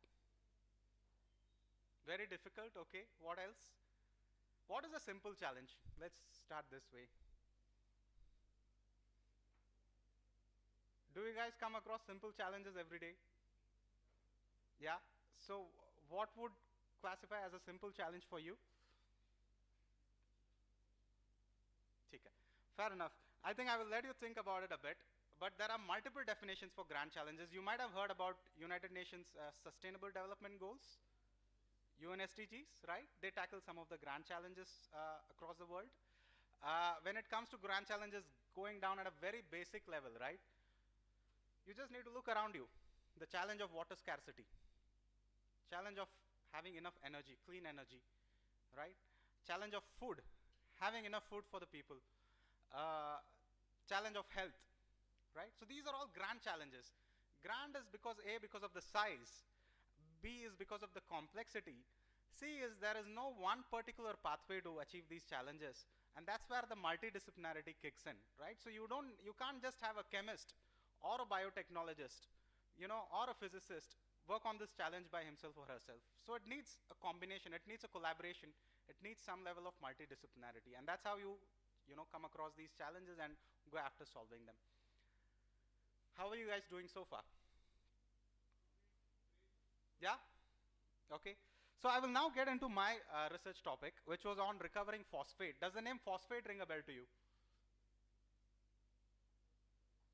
Very difficult, okay. What else? What is a simple challenge? Let's start this way. Do you guys come across simple challenges every day? Yeah? So what would classify as a simple challenge for you? Okay. Fair enough. I think I will let you think about it a bit. But there are multiple definitions for grand challenges. You might have heard about United Nations Sustainable Development Goals, UNSDGs, right? They tackle some of the grand challenges across the world. When it comes to grand challenges going down at a very basic level, right? You just need to look around you. The challenge of water scarcity, challenge of having enough energy, clean energy, right? Challenge of food, having enough food for the people. Challenge of health, right? So these are all grand challenges. Grand is because because of the size. B is because of the complexity. C is there is no one particular pathway to achieve these challenges. And that's where the multidisciplinarity kicks in, right? So you can't just have a chemist or a biotechnologist, or a physicist work on this challenge by himself or herself. So it needs a combination, it needs a collaboration, it needs some level of multidisciplinarity. And that's how you come across these challenges and go after solving them. How are you guys doing so far? Yeah? Okay. So I will now get into my research topic, which was on recovering phosphate. Does the name phosphate ring a bell to you?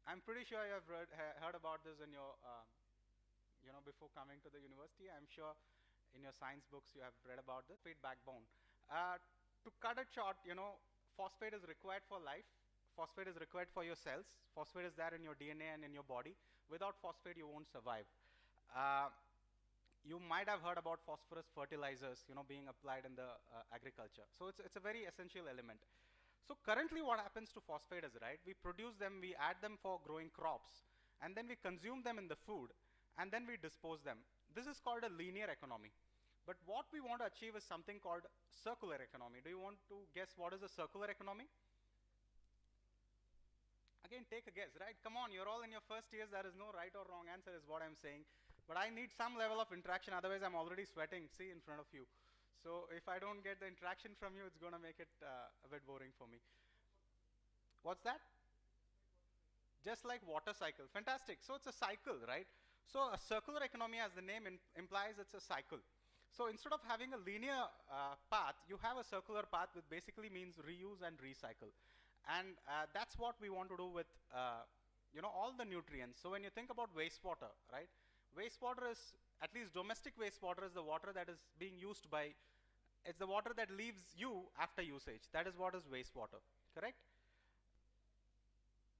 I'm pretty sure you have heard about this in your, before coming to the university. I'm sure in your science books you have read about the phosphate backbone. To cut it short, phosphate is required for life. Phosphate is required for your cells. Phosphate is there in your DNA and in your body. Without phosphate, you won't survive. You might have heard about phosphorus fertilizers, being applied in the agriculture. So it's a very essential element. So currently what happens to phosphate is, right, we produce them, we add them for growing crops, and then we consume them in the food, and then we dispose them. This is called a linear economy. But what we want to achieve is something called circular economy. Do you want to guess what is a circular economy? Again, take a guess, right? Come on, you're all in your first years. There is no right or wrong answer is what I'm saying. But I need some level of interaction, otherwise I'm already sweating, see, in front of you. So if I don't get the interaction from you, it's going to make it a bit boring for me. What's that? Just like water cycle. Fantastic. So it's a cycle, right? So a circular economy, as the name implies, it's a cycle. So instead of having a linear path, you have a circular path, which basically means reuse and recycle. And that's what we want to do with all the nutrients. So when you think about wastewater, right? Wastewater is, at least domestic wastewater is the water that is being used by, it's the water that leaves you after usage. That is what is wastewater, correct?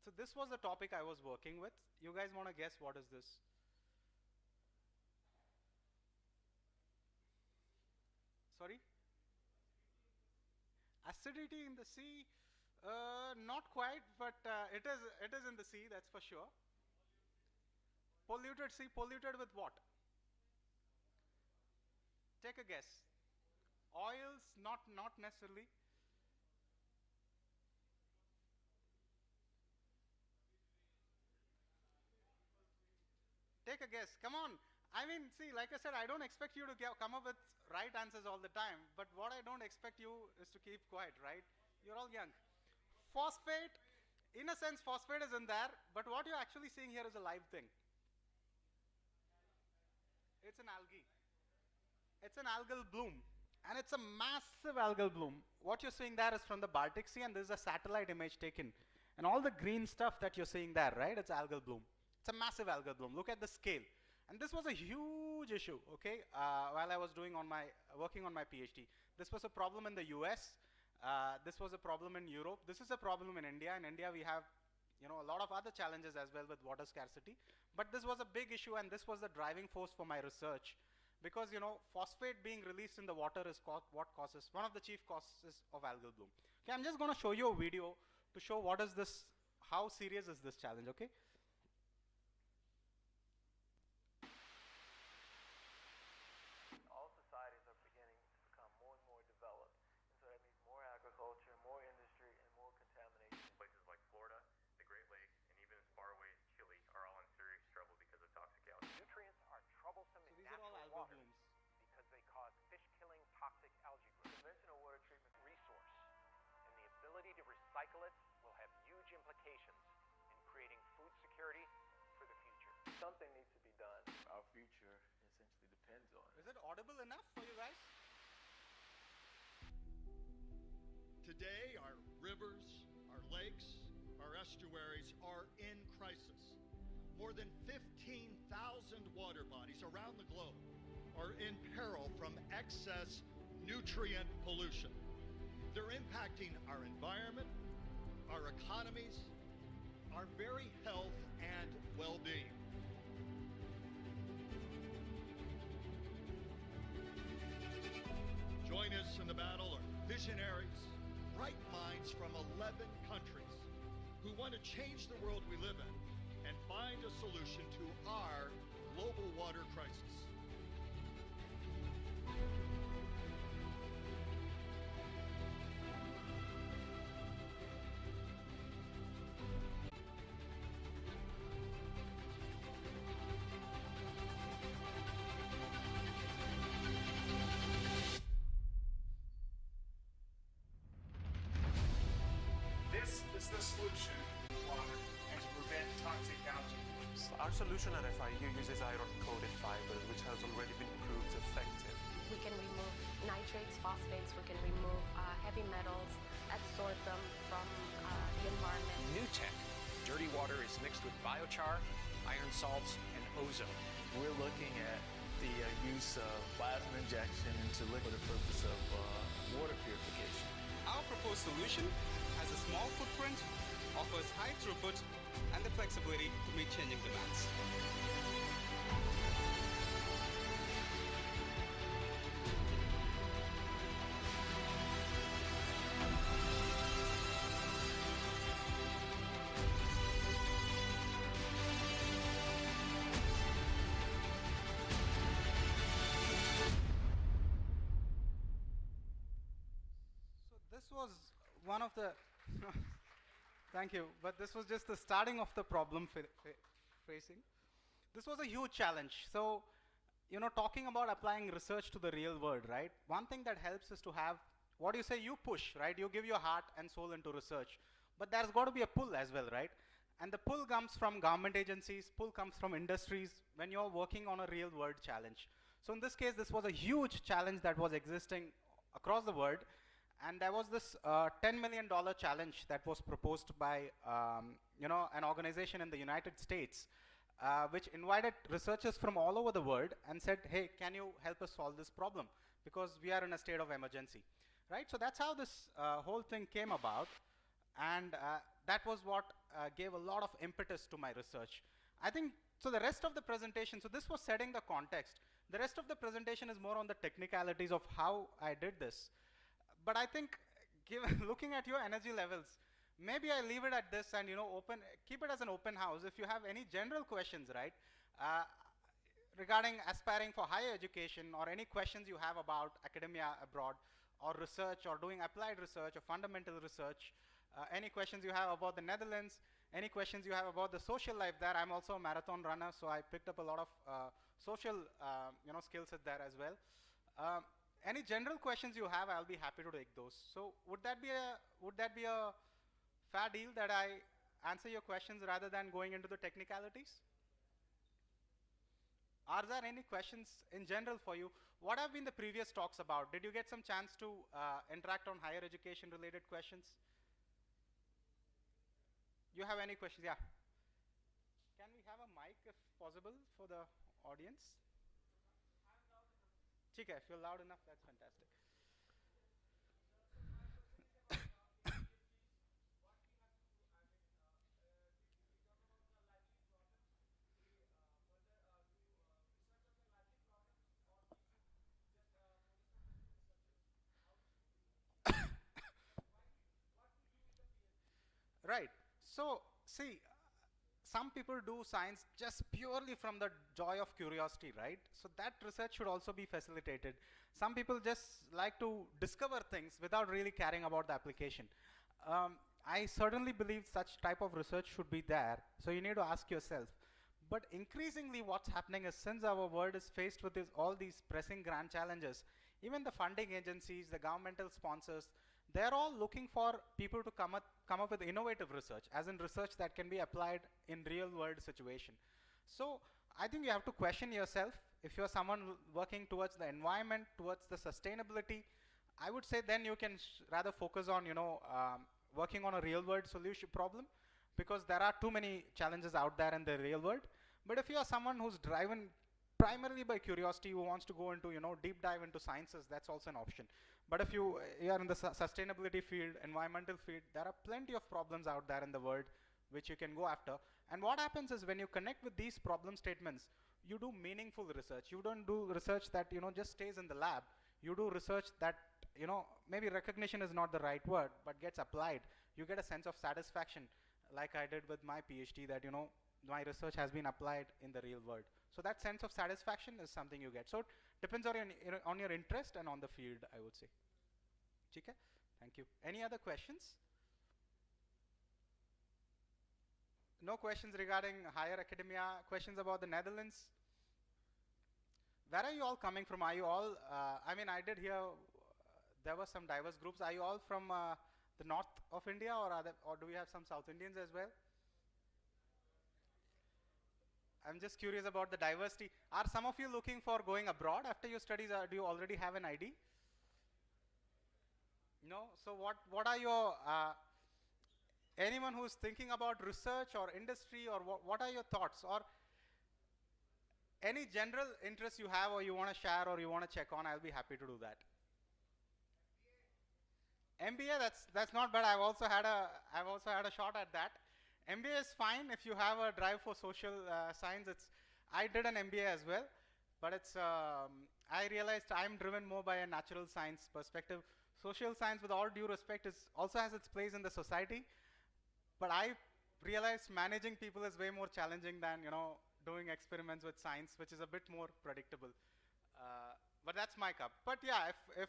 So this was the topic I was working with. You guys want to guess what is this? Sorry? Acidity in the sea? Not quite, but it is in the sea, that's for sure. Polluted sea, polluted with what? Take a guess. Oils, not necessarily. Take a guess, come on. I mean, see, like I said, I don't expect you to come up with right answers all the time, but what I don't expect you is to keep quiet, right? You're all young. Phosphate, in a sense, phosphate is in there, but what you're actually seeing here is a live thing. It's an algae. It's an algal bloom, and it's a massive algal bloom. What you're seeing there is from the Baltic Sea, and this is a satellite image taken. And all the green stuff that you're seeing there, right, it's algal bloom. It's a massive algal bloom. Look at the scale. And this was a huge issue, okay, while I was working on my PhD. This was a problem in the US. This was a problem in Europe. This is a problem in India. In India, we have a lot of other challenges as well with water scarcity. But this was a big issue, and this was the driving force for my research. Because, phosphate being released in the water is what causes, one of the chief causes of algal bloom. Okay, I'm just going to show you a video to show what is this, how serious is this challenge, okay? To recycle it will have huge implications in creating food security for the future. Something needs to be done. Our future essentially depends on it. Is it audible enough for you guys? Today, our rivers, our lakes, our estuaries are in crisis. More than 15,000 water bodies around the globe are in peril from excess nutrient pollution. They're impacting our environment, our economies, our very health and well-being. Join us in the battle are visionaries, bright minds from 11 countries who want to change the world we live in and find a solution to our global water crisis. This is the solution to water and to prevent toxic algae blooms. Our solution at FIU uses iron-coated fibers, which has already been proved effective. We can remove nitrates, phosphates, we can remove heavy metals, absorb them from the environment. New tech. Dirty water is mixed with biochar, iron salts, and ozone. We're looking at the use of plasma injection into liquid for the purpose of water purification. Our proposed solution has a small footprint offers high throughput and the flexibility to meet changing demands. This was one of the thank you, but this was just the starting of the problem facing. This was a huge challenge. So, you know, talking about applying research to the real world, right? One thing that helps is to have, what do you say, you push, right? You give your heart and soul into research, but there's got to be a pull as well, right? And the pull comes from government agencies, pull comes from industries when you're working on a real world challenge. So in this case, this was a huge challenge that was existing across the world. And there was this $10 million challenge that was proposed by you know, an organization in the United States, which invited researchers from all over the world and said, hey, can you help us solve this problem? Because we are in a state of emergency, right? So that's how this whole thing came about. And that was what gave a lot of impetus to my research. I think, so the rest of the presentation, so this was setting the context. The rest of the presentation is more on the technicalities of how I did this. But I think, given looking at your energy levels, maybe I leave it at this and, you know, keep it as an open house. If you have any general questions, right, regarding aspiring for higher education, or any questions you have about academia abroad, or research, or doing applied research, or fundamental research, any questions you have about the Netherlands, any questions you have about the social life there. I'm also a marathon runner, so I picked up a lot of social you know, skill set there as well. Any general questions you have, I'll be happy to take those. So would that be a fair deal that I answer your questions rather than going into the technicalities? Are there any questions in general for you? What have been the previous talks about? Did you get some chance to interact on higher education related questions? You have any questions? Yeah. Can we have a mic if possible for the audience? Okay, if you're loud enough, that's fantastic. Right. So, see, some people do science just purely from the joy of curiosity, right? So that research should also be facilitated. Some people just like to discover things without really caring about the application. I certainly believe such type of research should be there. So you need to ask yourself. But increasingly what's happening is, since our world is faced with all these pressing grand challenges, even the funding agencies, the governmental sponsors, they're all looking for people to come up with innovative research, as in research that can be applied in real world situation. So I think you have to question yourself. If you're someone working towards the environment, towards the sustainability, I would say then you can rather focus on, you know, working on a real world solution problem, because there are too many challenges out there in the real world. But if you are someone who's driven primarily by curiosity, who wants to go into, you know, deep dive into sciences, that's also an option. But if you are in the sustainability field, environmental field, there are plenty of problems out there in the world which you can go after. And what happens is, when you connect with these problem statements, you do meaningful research. You don't do research that, you know, just stays in the lab. You do research that, you know, maybe recognition is not the right word, but gets applied. You get a sense of satisfaction, like I did with my PhD, that, you know, my research has been applied in the real world. So that sense of satisfaction is something you get. So it depends on your interest and on the field, I would say. Okay? Thank you. Any other questions? No questions regarding higher academia? Questions about the Netherlands? Where are you all coming from? Are you all, I mean, I did hear there were some diverse groups. Are you all from the north of India, or do we have some South Indians as well? I'm just curious about the diversity. Are some of you looking for going abroad after your studies, or do you already have an ID? No? So what are your, anyone who's thinking about research or industry, or what are your thoughts? Or any general interest you have, or you want to share, or you want to check on, I'll be happy to do that. MBA, that's not bad. I've also had a shot at that. MBA is fine if you have a drive for social science. I did an MBA as well, but I realized I'm driven more by a natural science perspective. Social science, with all due respect, also has its place in the society, but I realized managing people is way more challenging than doing experiments with science, which is a bit more predictable. But that's my cup. But yeah, if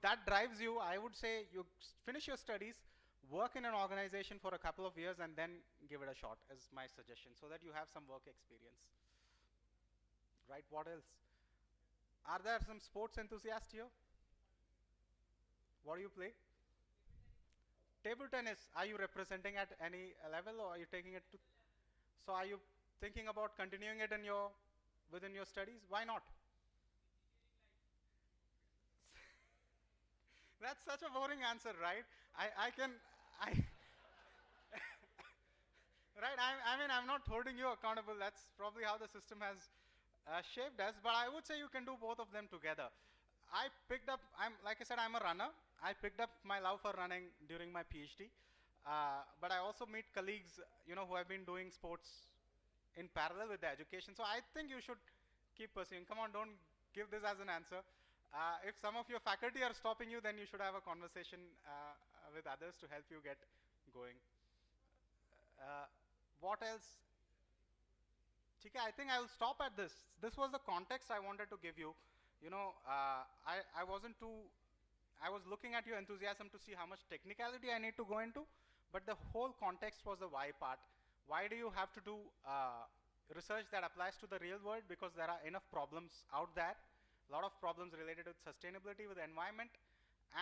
that drives you, I would say you finish your studies, work in an organization for a couple of years, and then give it a shot, is my suggestion, so that you have some work experience. Right, what else? Are there some sports enthusiasts here? What do you play? Table tennis. Are you representing at any level, or are you taking it to? So are you thinking about continuing it within your studies? Why not? That's such a boring answer, right? Right, I mean, I'm not holding you accountable. That's probably how the system has shaped us. But I would say you can do both of them together. Like I said, I'm a runner. I picked up my love for running during my PhD. But I also meet colleagues, who have been doing sports in parallel with their education. So I think you should keep pursuing. Come on, don't give this as an answer. If some of your faculty are stopping you, then you should have a conversation with others to help you get going. What else? Okay, I think I'll stop at this. This was the context I wanted to give you. I was looking at your enthusiasm to see how much technicality I need to go into, but the whole context was the why part. Why do you have to do research that applies to the real world? Because there are enough problems out there, a lot of problems related with sustainability, with the environment.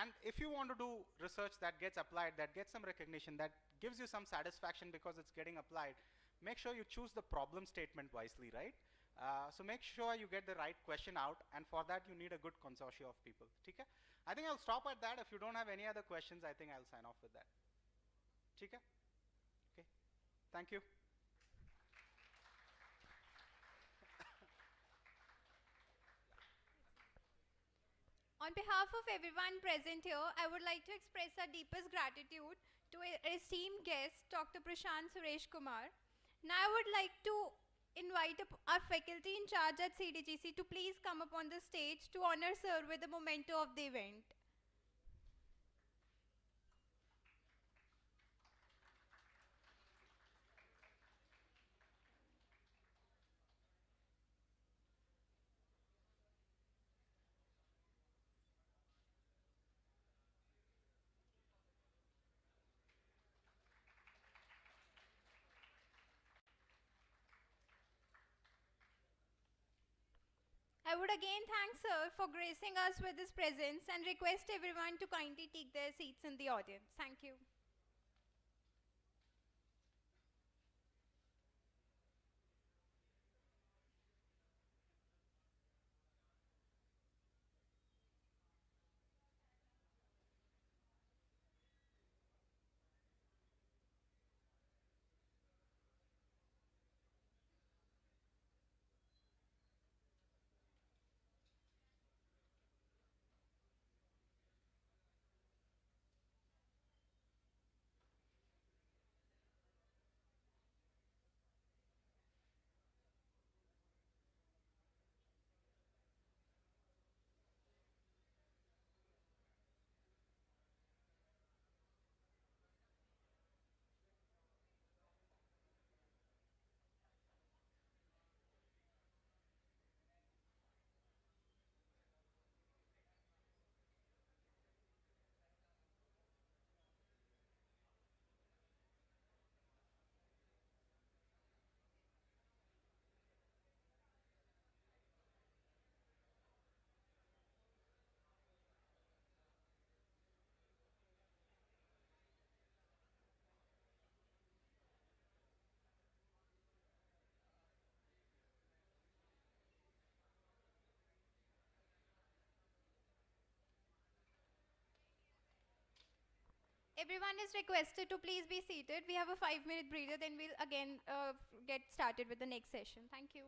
And if you want to do research that gets applied, that gets some recognition, that gives you some satisfaction because it's getting applied, make sure you choose the problem statement wisely, right? So make sure you get the right question out, and for that you need a good consortium of people. Okay? I think I'll stop at that. If you don't have any other questions, I think I'll sign off with that. Okay? Okay. Thank you. On behalf of everyone present here, I would like to express our deepest gratitude to our esteemed guest, Dr. Prashant Suresh Kumar. Now I would like to invite our faculty in charge at CDGC to please come up on the stage to honor Sir with the memento of the event. I would again thank Sir for gracing us with his presence and request everyone to kindly take their seats in the audience. Thank you. Everyone is requested to please be seated. We have a 5-minute breather, then we'll again get started with the next session. Thank you.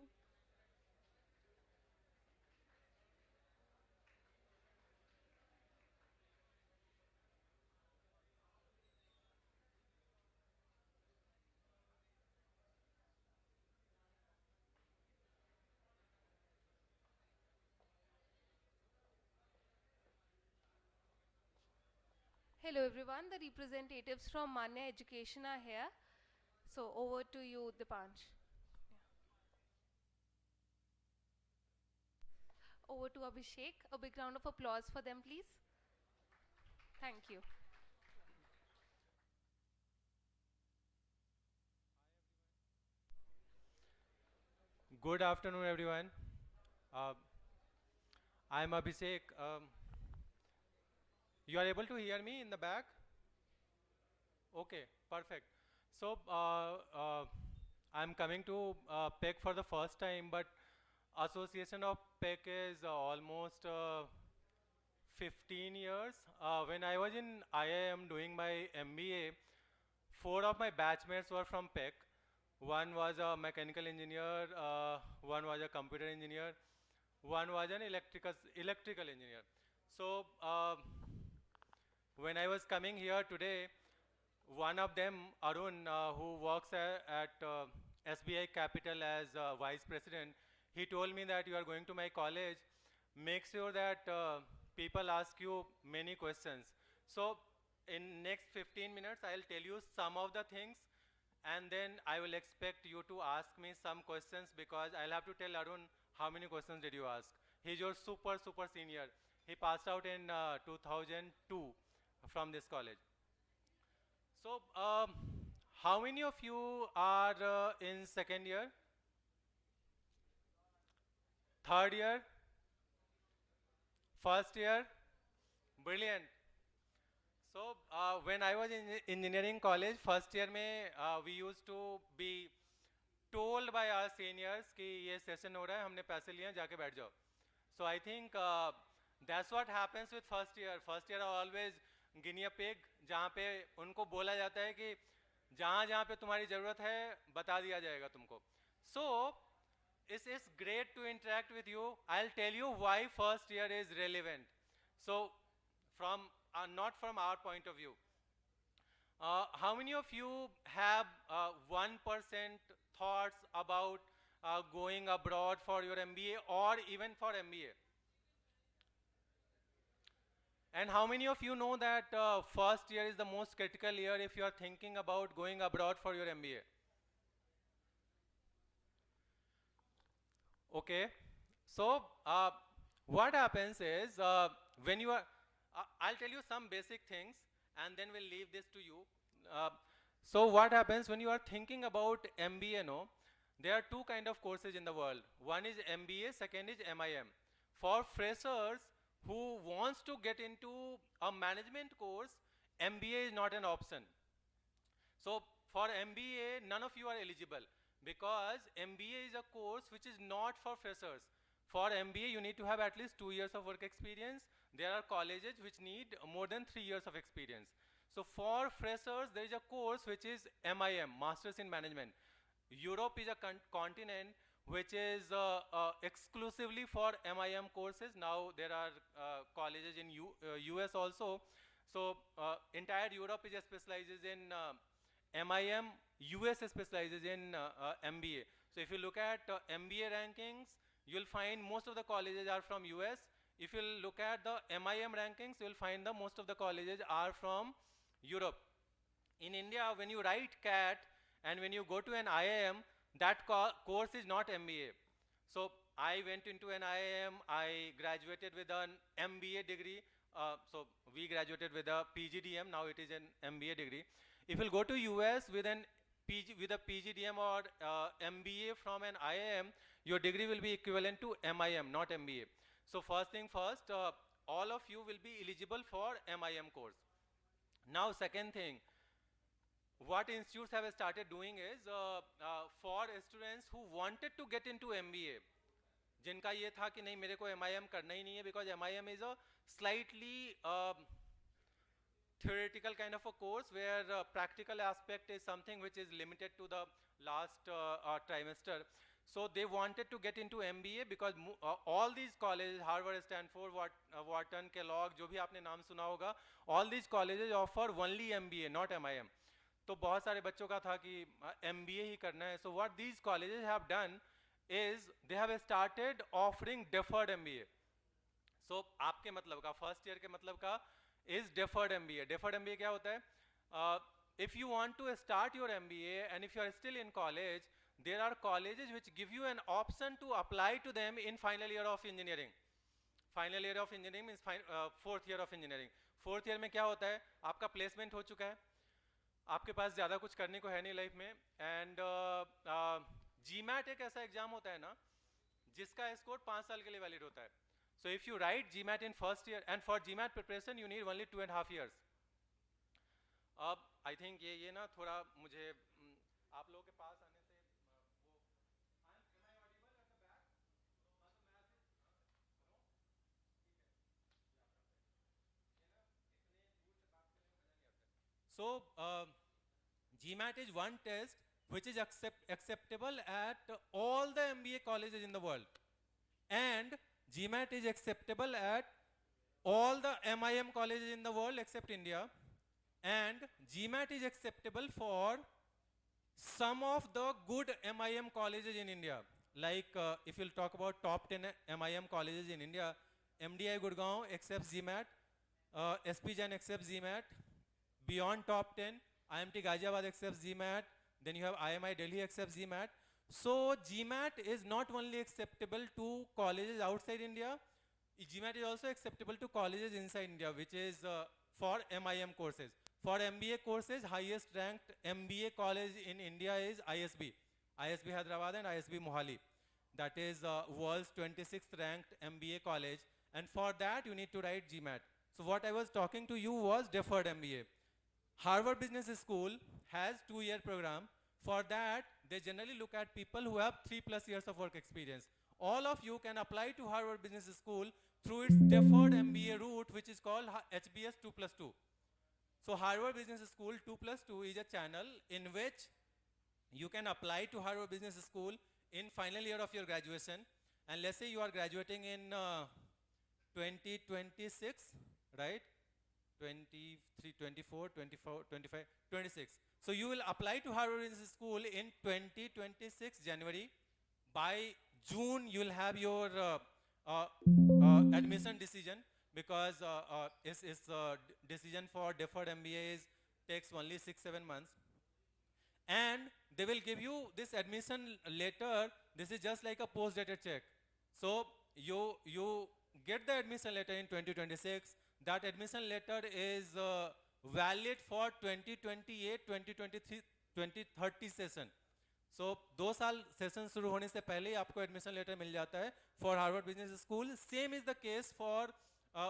Hello everyone, the representatives from Manya Education are here. So over to you, Dipansh. Over to Abhishek. A big round of applause for them, please. Thank you. Good afternoon, everyone. Uh, I'm Abhishek. You are able to hear me in the back? Okay, perfect. So, I'm coming to PEC for the first time, but association of PEC is almost 15 years. When I was in IIM doing my MBA, 4 of my batchmates were from PEC. One was a mechanical engineer, one was a computer engineer, one was an electrical engineer. So when I was coming here today, one of them, Arun, who works at SBI Capital as vice president, he told me that you are going to my college, make sure that people ask you many questions. So in next 15 minutes, I'll tell you some of the things, and then I will expect you to ask me some questions, because I'll have to tell Arun how many questions did you ask. He's your super senior. He passed out in 2002 from this college. So how many of you are in second year? Third year? First year? Brilliant. So when I was in engineering college, first year mein, we used to be told by our seniors कि ये session हो रहा है, हमने पैसे लिए हैं, जाके बैठ जाओ. So I think that's what happens with first year. First year are always guinea pig, जहाँ पे उनको बोला जाता है कि जहाँ पे तुम्हारी ज़रूरत है बता दिया जाएगा तुमको. So it's great to interact with you. I'll tell you why first year is relevant. So from not from our point of view. How many of you have 1% thoughts about going abroad for your MBA or even for MBA? And how many of you know that first year is the most critical year if you are thinking about going abroad for your MBA? Okay, so what happens is when you are, I'll tell you some basic things and then we'll leave this to you. So what happens when you are thinking about MBA, no? There are two kind of courses in the world. One is MBA, second is MIM. For freshers who wants to get into a management course, MBA is not an option. So for MBA, none of you are eligible, because MBA is a course which is not for freshers. For MBA, you need to have at least 2 years of work experience. There are colleges which need more than 3 years of experience. So for freshers, there is a course which is MIM, Masters in Management. Europe is a continent which is exclusively for MIM courses. Now there are colleges in US also. So entire Europe is specializes in MIM, US specializes in MBA. So if you look at MBA rankings, you'll find most of the colleges are from US. If you look at the MIM rankings, you'll find the most of the colleges are from Europe. In India, when you write CAT and when you go to an IIM, that course is not MBA. So I went into an IIM, I graduated with an MBA degree. So we graduated with a PGDM, now it is an MBA degree. If you'll go to US with a PGDM or MBA from an IIM, your degree will be equivalent to MIM, not MBA. So first thing first, all of you will be eligible for MIM course. Now second thing, what institutes have started doing is for students who wanted to get into MBA, जिनका ये था कि नहीं मेरे को MIM करना ही नहीं है, because MIM is a slightly theoretical kind of a course where practical aspect is something which is limited to the last trimester. So they wanted to get into MBA because all these colleges, Harvard, Stanford, Wharton, Kellogg, जो भी आपने नाम सुना होगा, all these colleges offer only MBA, not MIM. तो बहुत सारे बच्चों का था कि MBA ही करना है. So what these colleges have done is they have started offering deferred MBA. So आपके मतलब का first year के मतलब का is deferred MBA. Deferred MBA क्या होता है? If you want to start your MBA and if you are still in college, there are colleges which give you an option to apply to them in final year of engineering. Final year of engineering means fourth year of engineering. Fourth year में क्या होता है? आपका placement हो चुका है, आपके पास ज़्यादा कुछ करने को है नहीं लाइफ में, एंड GMAT एक ऐसा एग्जाम होता है ना जिसका स्कोर 5 साल के लिए वैलिड होता है. So if you write GMAT in first year, and for GMAT preparation you need only 2.5 years. अब I think ये ना थोड़ा मुझे आप लोगों के पास आने से So GMAT is one test which is acceptable at all the MBA colleges in the world, and GMAT is acceptable at all the MIM colleges in the world except India, and GMAT is acceptable for some of the good MIM colleges in India. Like if you'll talk about top 10 MIM colleges in India, MDI Gurgaon accepts GMAT, SP Jain accepts GMAT, beyond top 10, IMT Ghaziabad accepts GMAT, then you have IMI Delhi accepts GMAT. So GMAT is not only acceptable to colleges outside India, GMAT is also acceptable to colleges inside India, which is for MIM courses. For MBA courses, highest ranked MBA college in India is ISB. ISB Hyderabad and ISB Mohali. That is world's 26th ranked MBA college. And for that, you need to write GMAT. So what I was talking to you was deferred MBA. Harvard Business School has 2-year program. For that, they generally look at people who have 3+ years of work experience. All of you can apply to Harvard Business School through its deferred MBA route, which is called HBS 2+2. So Harvard Business School 2+2 is a channel in which you can apply to Harvard Business School in final year of your graduation. And let's say you are graduating in 2026, right? 23, 24, 25, 26. So you will apply to Harvard Business School in 2026 January. By June, you will have your admission decision, because decision for deferred MBA takes only 6-7 months. And they will give you this admission letter. This is just like a post-dated check. So you get the admission letter in 2026. That admission letter is valid for 2028, 2023, 2030 session. So 2 साल session शुरू होने से पहले ही आपको admission letter मिल जाता है for Harvard Business School. Same is the case for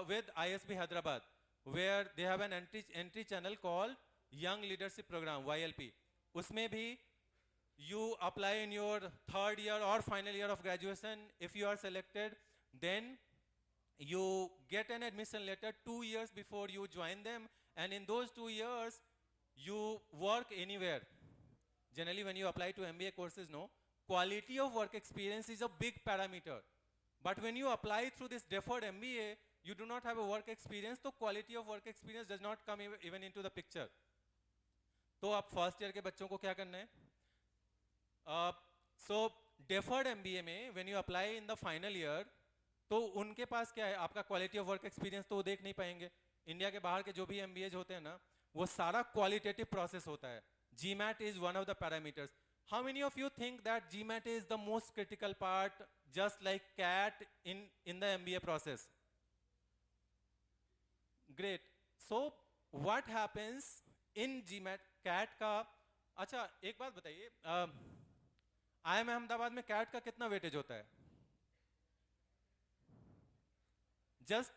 with ISB Hyderabad, where they have an entry channel called Young Leadership Program, YLP. उसमें भी you apply in your 3rd year or final year of graduation. If you are selected, then you get an admission letter 2 years before you join them, and in those 2 years you work anywhere. Generally when you apply to MBA courses, no, quality of work experience is a big parameter. But when you apply through this deferred MBA, you do not have a work experience, so quality of work experience does not come even into the picture. तो आप first year के बच्चों को क्या करना है? So deferred MBA में when you apply in the final year, तो उनके पास क्या है? आपका क्वालिटी ऑफ वर्क एक्सपीरियंस तो वो देख नहीं पाएंगे. इंडिया के बाहर के जो भी MBAs होते हैं ना, वो सारा क्वालिटेटिव प्रोसेस होता है. GMAT is one of the parameters. How many of you think that GMAT is the most critical part, just like CAT in the MBA process? Great. So what happens in GMAT? CAT का, अच्छा एक बात बताइए, IIM Ahmedabad में CAT का कितना weightage होता है? Just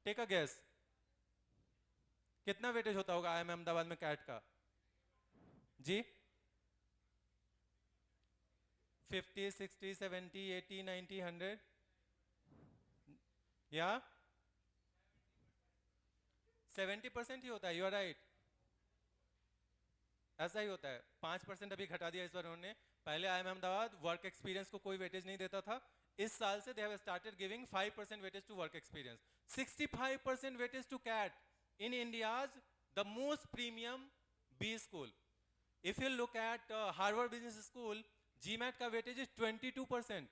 take a guess. कितना वेटेज होता होगा IIM अहमदाबाद में CAT का? जी 50, 60, 70, 80, 90, 100? या 70% ही होता है. You are right. ऐसा ही होता है. 5% अभी घटा दिया इस बार उन्होंने. पहले IIM अहमदाबाद वर्क एक्सपीरियंस को कोई वेटेज नहीं देता था. इस साल से they have started giving 5% weightage to work experience. 65% weightage to CAT in India's the most premium B school. If you look at Harvard Business School, GMAT का weightage is 22%.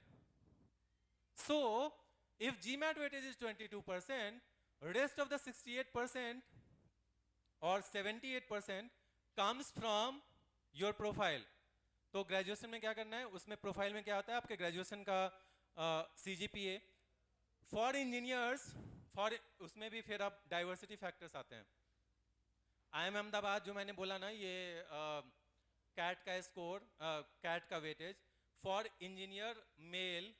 So if GMAT weightage is 22%, Rest of the 68% or 78% comes from your profile. तो graduation में क्या करना है, उसमें profile में क्या होता है, आपके ग्रेजुएशन का CGPA. फॉर इंजीनियर्स, फॉर उसमें भी फिर अब डाइवर्सिटी फैक्टर्स आते हैं. IIM अहमदाबाद जो मैंने बोला ना, ये कैट का स्कोर, कैट का weightage for engineer male,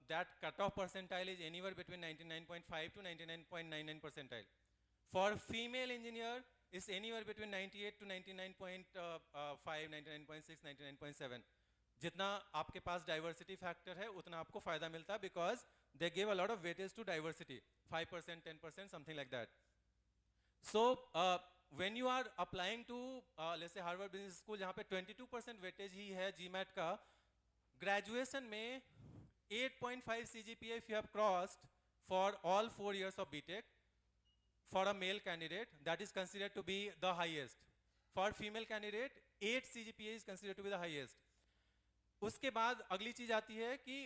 that cutoff percentile is anywhere between 99.5 to 99.99 percentile. For female engineer is anywhere between 98 to 99.5, 99.6, 99.7. जितना आपके पास diversity factor है उतना आपको फायदा मिलता है, because they give a lot of weightage to diversity, 5%, 10%, something like that. So when you are applying to let's say Harvard Business School, जहाँ पे 22% weightage ही है GMAT का, graduation में 8.5 CGPA if you have crossed for all 4 years of BTech, for a male candidate, that is considered to be the highest. For female candidate, 8 CGPA is considered to be the highest. उसके बाद अगली चीज आती है कि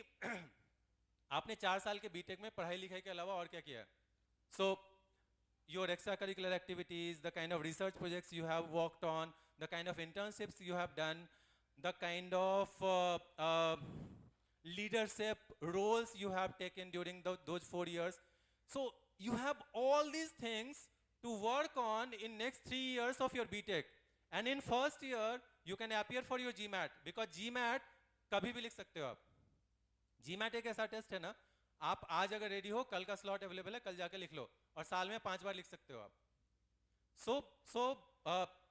आपने 4 साल के बीटेक में पढ़ाई लिखाई के अलावा और क्या किया है. So your extracurricular activities, the kind of research projects you have worked on, the kind of internships you have done, the kind of leadership roles you have taken during those 4 years. So you have all these things to work on in next 3 years of your BTech. And in first year, you can appear for your GMAT, because GMAT कभी भी लिख सकते हो आप. GMAT एक ऐसा test है ना, आप आज अगर रेडी हो, कल का स्लॉट अवेलेबल है, कल जाके लिख लो, और साल में 5 बार लिख सकते हो आप. So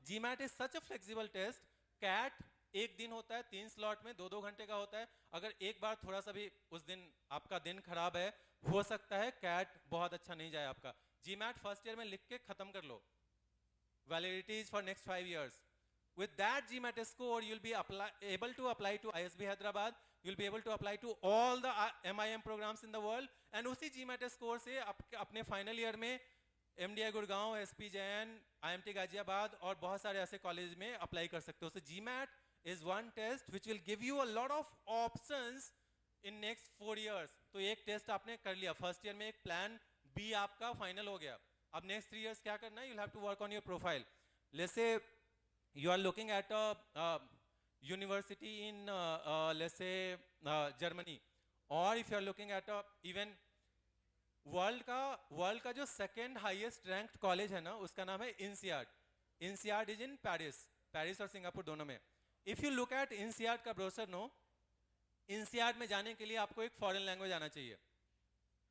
GMAT is such a flexible test. CAT एक दिन होता है, 3 स्लॉट में 2-2 घंटे का होता है. अगर एक बार थोड़ा सा भी उस दिन आपका दिन खराब है, हो सकता है CAT बहुत अच्छा नहीं जाए आपका. GMAT फर्स्ट ईयर में लिख के खत्म कर लो. Validity is for next 5 years. With that GMAT score, you'll be able to apply to ISB Hyderabad. You'll be able to apply to all the MIM programs in the world. And उसी GMAT score से अपने final year में MDI Gurgaon, SP Jain, IMT Ghaziabad और बहुत सारे ऐसे college में apply कर सकते हो. So GMAT is one test which will give you a lot of options in next 4 years. तो एक टेस्ट आपने कर लिया, फर्स्ट ईयर में एक प्लान बी आपका फाइनल हो गया. अब नेक्स्ट 3 years क्या करना है? You'll have to work on your profile. Let's say you are looking at a university in let's say Germany, or if you are looking at a even world का जो second highest ranked college है ना, उसका नाम है INSEAD. INSEAD is in Paris और Singapore दोनों में. If you look at INSEAD का ब्रोशर नो, INSEAD में जाने के लिए आपको एक फॉरेन लैंग्वेज आना चाहिए.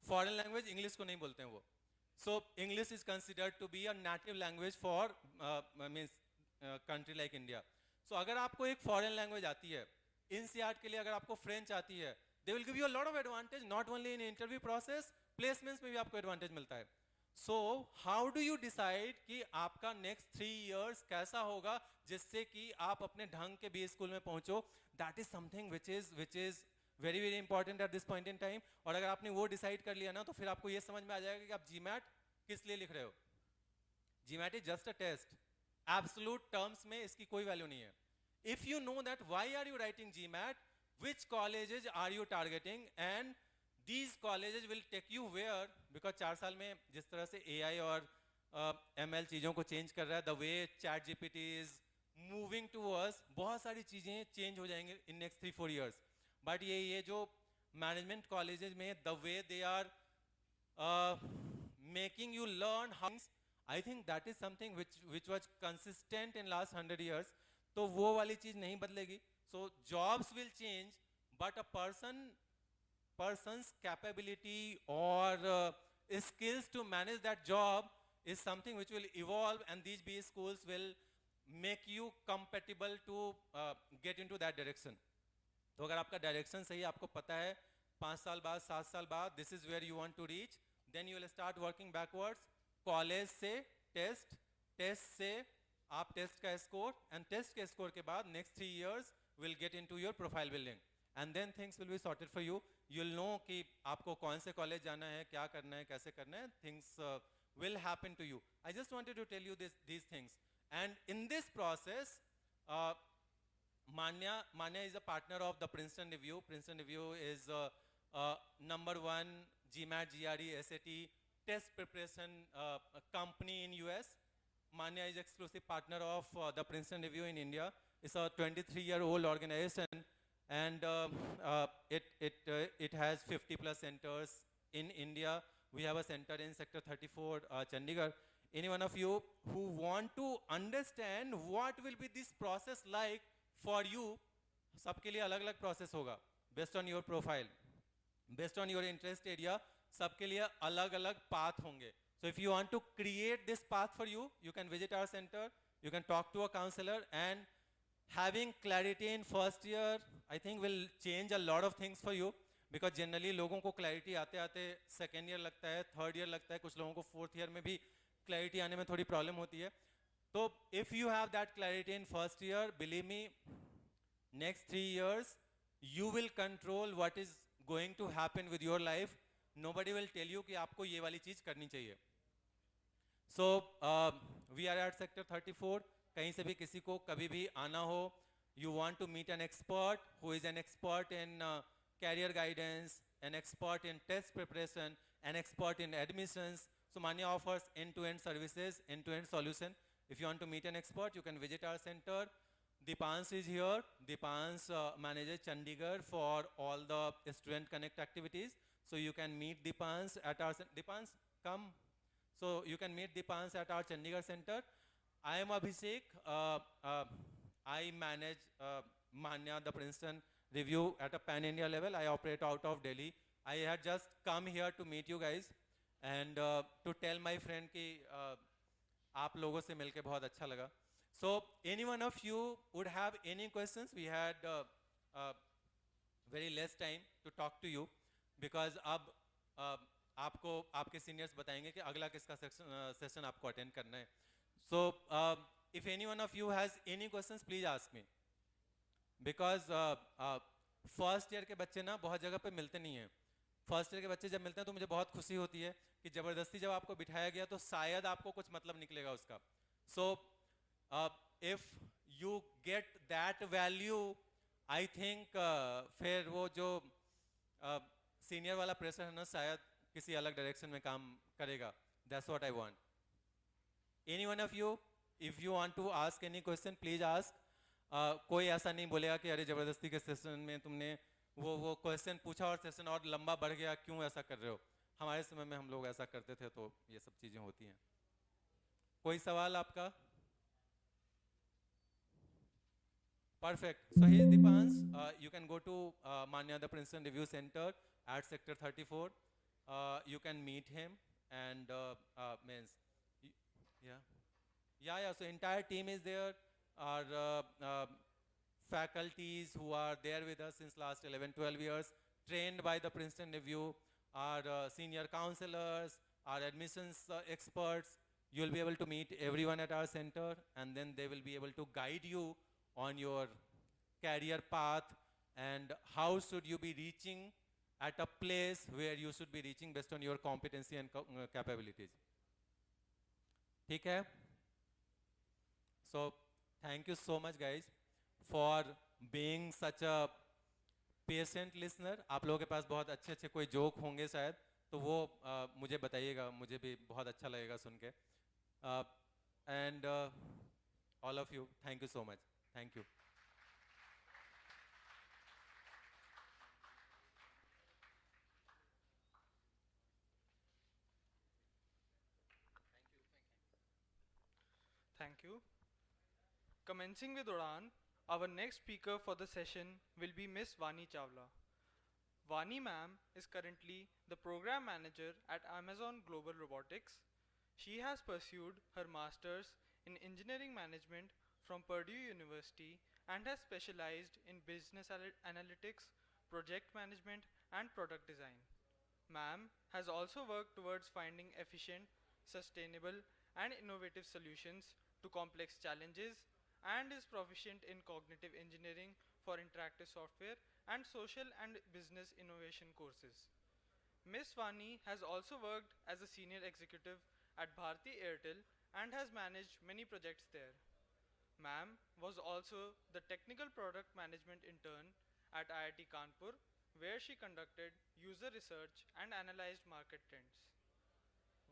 फॉरेन लैंग्वेज इंग्लिश को नहीं बोलते हैं वो. So English is considered to be a native language for means country like India. So अगर आपको एक फॉरेन लैंग्वेज आती है, INSEAD के लिए अगर आपको फ्रेंच आती है, they will give you a lot of advantage, not only in interview process, placements में भी आपको एडवांटेज मिलता है. So how do you decide कि आपका नेक्स्ट 3 years कैसा होगा जिससे कि आप अपने ढंग के बी स्कूल में पहुंचो? That is something which is very very important at this point in time. और अगर आपने वो डिसाइड कर लिया ना, तो फिर आपको ये समझ में आ जाएगा कि आप GMAT किस लिए लिख रहे हो. GMAT is just a test. Absolute terms में इसकी कोई वैल्यू नहीं है. If you know that why are you writing GMAT, which colleges are you targeting, and these colleges will take you where, because 4 साल में जिस तरह से AI और ML चीज़ों को चेंज कर रहा है, the way ChatGPT is moving to us, बहुत सारी चीज़ें चेंज हो जाएंगे in next 3-4 years. बट ये जो मैनेजमेंट कॉलेजेस में the way they are making you learn how, I think that is something which was consistent in last 100 years. तो वो वाली चीज़ नहीं बदलेगी. So jobs will change, but a person's capability or skills to manage that job is something which will evolve, and these B schools will make you compatible to get into that direction. तो अगर आपका direction सही, आपको पता है 5 साल बाद, 7 साल बाद, this is where you want to reach, then you will start working backwards. College से टेस्ट से आप टेस्ट का स्कोर, एंड टेस्ट के स्कोर के बाद next 3 years will get into your profile building, and then things will be sorted for you. You'll know कि आपको कौन से कॉलेज जाना है, क्या करना है, कैसे करना है. Things will happen to you. I just wanted to tell you these things. And in this process, Manya is a partner of the Princeton Review. Princeton Review is number 1 GMAT, GRE, SAT test preparation company in US. Manya is exclusive partner of the Princeton Review in India. It's a 23-year-old organization, and it has 50 plus centers in India. We have a center in Sector 34, Chandigarh. Any one of you who want to understand what will be this process like for you, सबके लिए अलग-अलग process होगा, based on your profile, based on your interest area, सबके लिए अलग-अलग path होंगे. So if you want to create this path for you, you can visit our center, you can talk to a counselor, and having clarity in first year, I think will change a lot of things for you. Because generally लोगों को clarity आते आते second year लगता है, third year लगता है, कुछ लोगों को fourth year में भी clarity आने में थोड़ी problem होती है. तो if you have that clarity in first year, believe me, next 3 years you will control what is going to happen with your life. Nobody will tell you कि आपको ये वाली चीज़ करनी चाहिए. So we are at sector 34. कहीं से भी किसी को कभी भी आना हो, you want to meet an expert who is an expert in career guidance, an expert in test preparation, an expert in admissions. So Manya offers end-to-end services, end-to-end solution. If you want to meet an expert, you can visit our center. Deepans is here. Deepans manages Chandigarh for all the student connect activities. So you can meet Deepans at our Deepans, come. So you can meet Deepans at our Chandigarh center. I am Abhishek. I manage Manya, the Princeton Review at a pan-India level. I operate out of Delhi. I had just come here to meet you guys and to tell my friend कि आप लोगों से मिलके बहुत अच्छा लगा. So any one of you would have any questions? We had very less time to talk to you because अब आपको आपके seniors बताएंगे कि अगला किसका session आपको attend करना है. So if any one of you has any questions, please ask me. Because first year के बच्चे ना बहुत जगह पे मिलते नहीं हैं. First year के बच्चे जब मिलते हैं तो मुझे बहुत खुशी होती है कि ज़बरदस्ती जब आपको बिठाया गया तो शायद आपको कुछ मतलब निकलेगा उसका. So if you get that value, I think फिर वो जो senior वाला pressure है ना शायद किसी अलग direction में काम करेगा. That's what I want. Any one of you, if you want to ask any question, please ask. कोई ऐसा नहीं बोलेगा कि अरे ज़बरदस्ती के सेशन में तुमने वो क्वेश्चन पूछा और सेशन और लंबा बढ़ गया, क्यों ऐसा कर रहे हो. हमारे समय में हम लोग ऐसा करते थे तो ये सब चीज़ें होती हैं. कोई सवाल आपका? Perfect. So here's Deepans. You can go to Manya, the Princeton Review Center at Sector 34. You can meet him and means, yeah. So entire team is there. Our faculties who are there with us since last 11-12 years, trained by the Princeton Review, our senior counselors, our admissions experts. You'll be able to meet everyone at our center, and then they will be able to guide you on your career path and how should you be reaching at a place where you should be reaching based on your competency and capabilities. ठीक है? So thank you so much guys for being such a patient listener. आप लोगों के पास बहुत अच्छे कोई joke होंगे शायद, तो वो मुझे बताइएगा, मुझे भी बहुत अच्छा लगेगा सुन के. And all of you, thank you so much. Thank you. Thank you. Commencing with Udaan, our next speaker for the session will be Miss Vani Chawla. Vani ma'am is currently the program manager at Amazon Global Robotics. She has pursued her master's in engineering management from Purdue University and has specialized in business analytics, project management, and product design. Ma'am has also worked towards finding efficient, sustainable, and innovative solutions to complex challenges and is proficient in cognitive engineering for interactive software and social and business innovation courses. Ms. Vani has also worked as a senior executive at Bharti Airtel and has managed many projects there. Ma'am was also the technical product management intern at IIT Kanpur, where she conducted user research and analyzed market trends.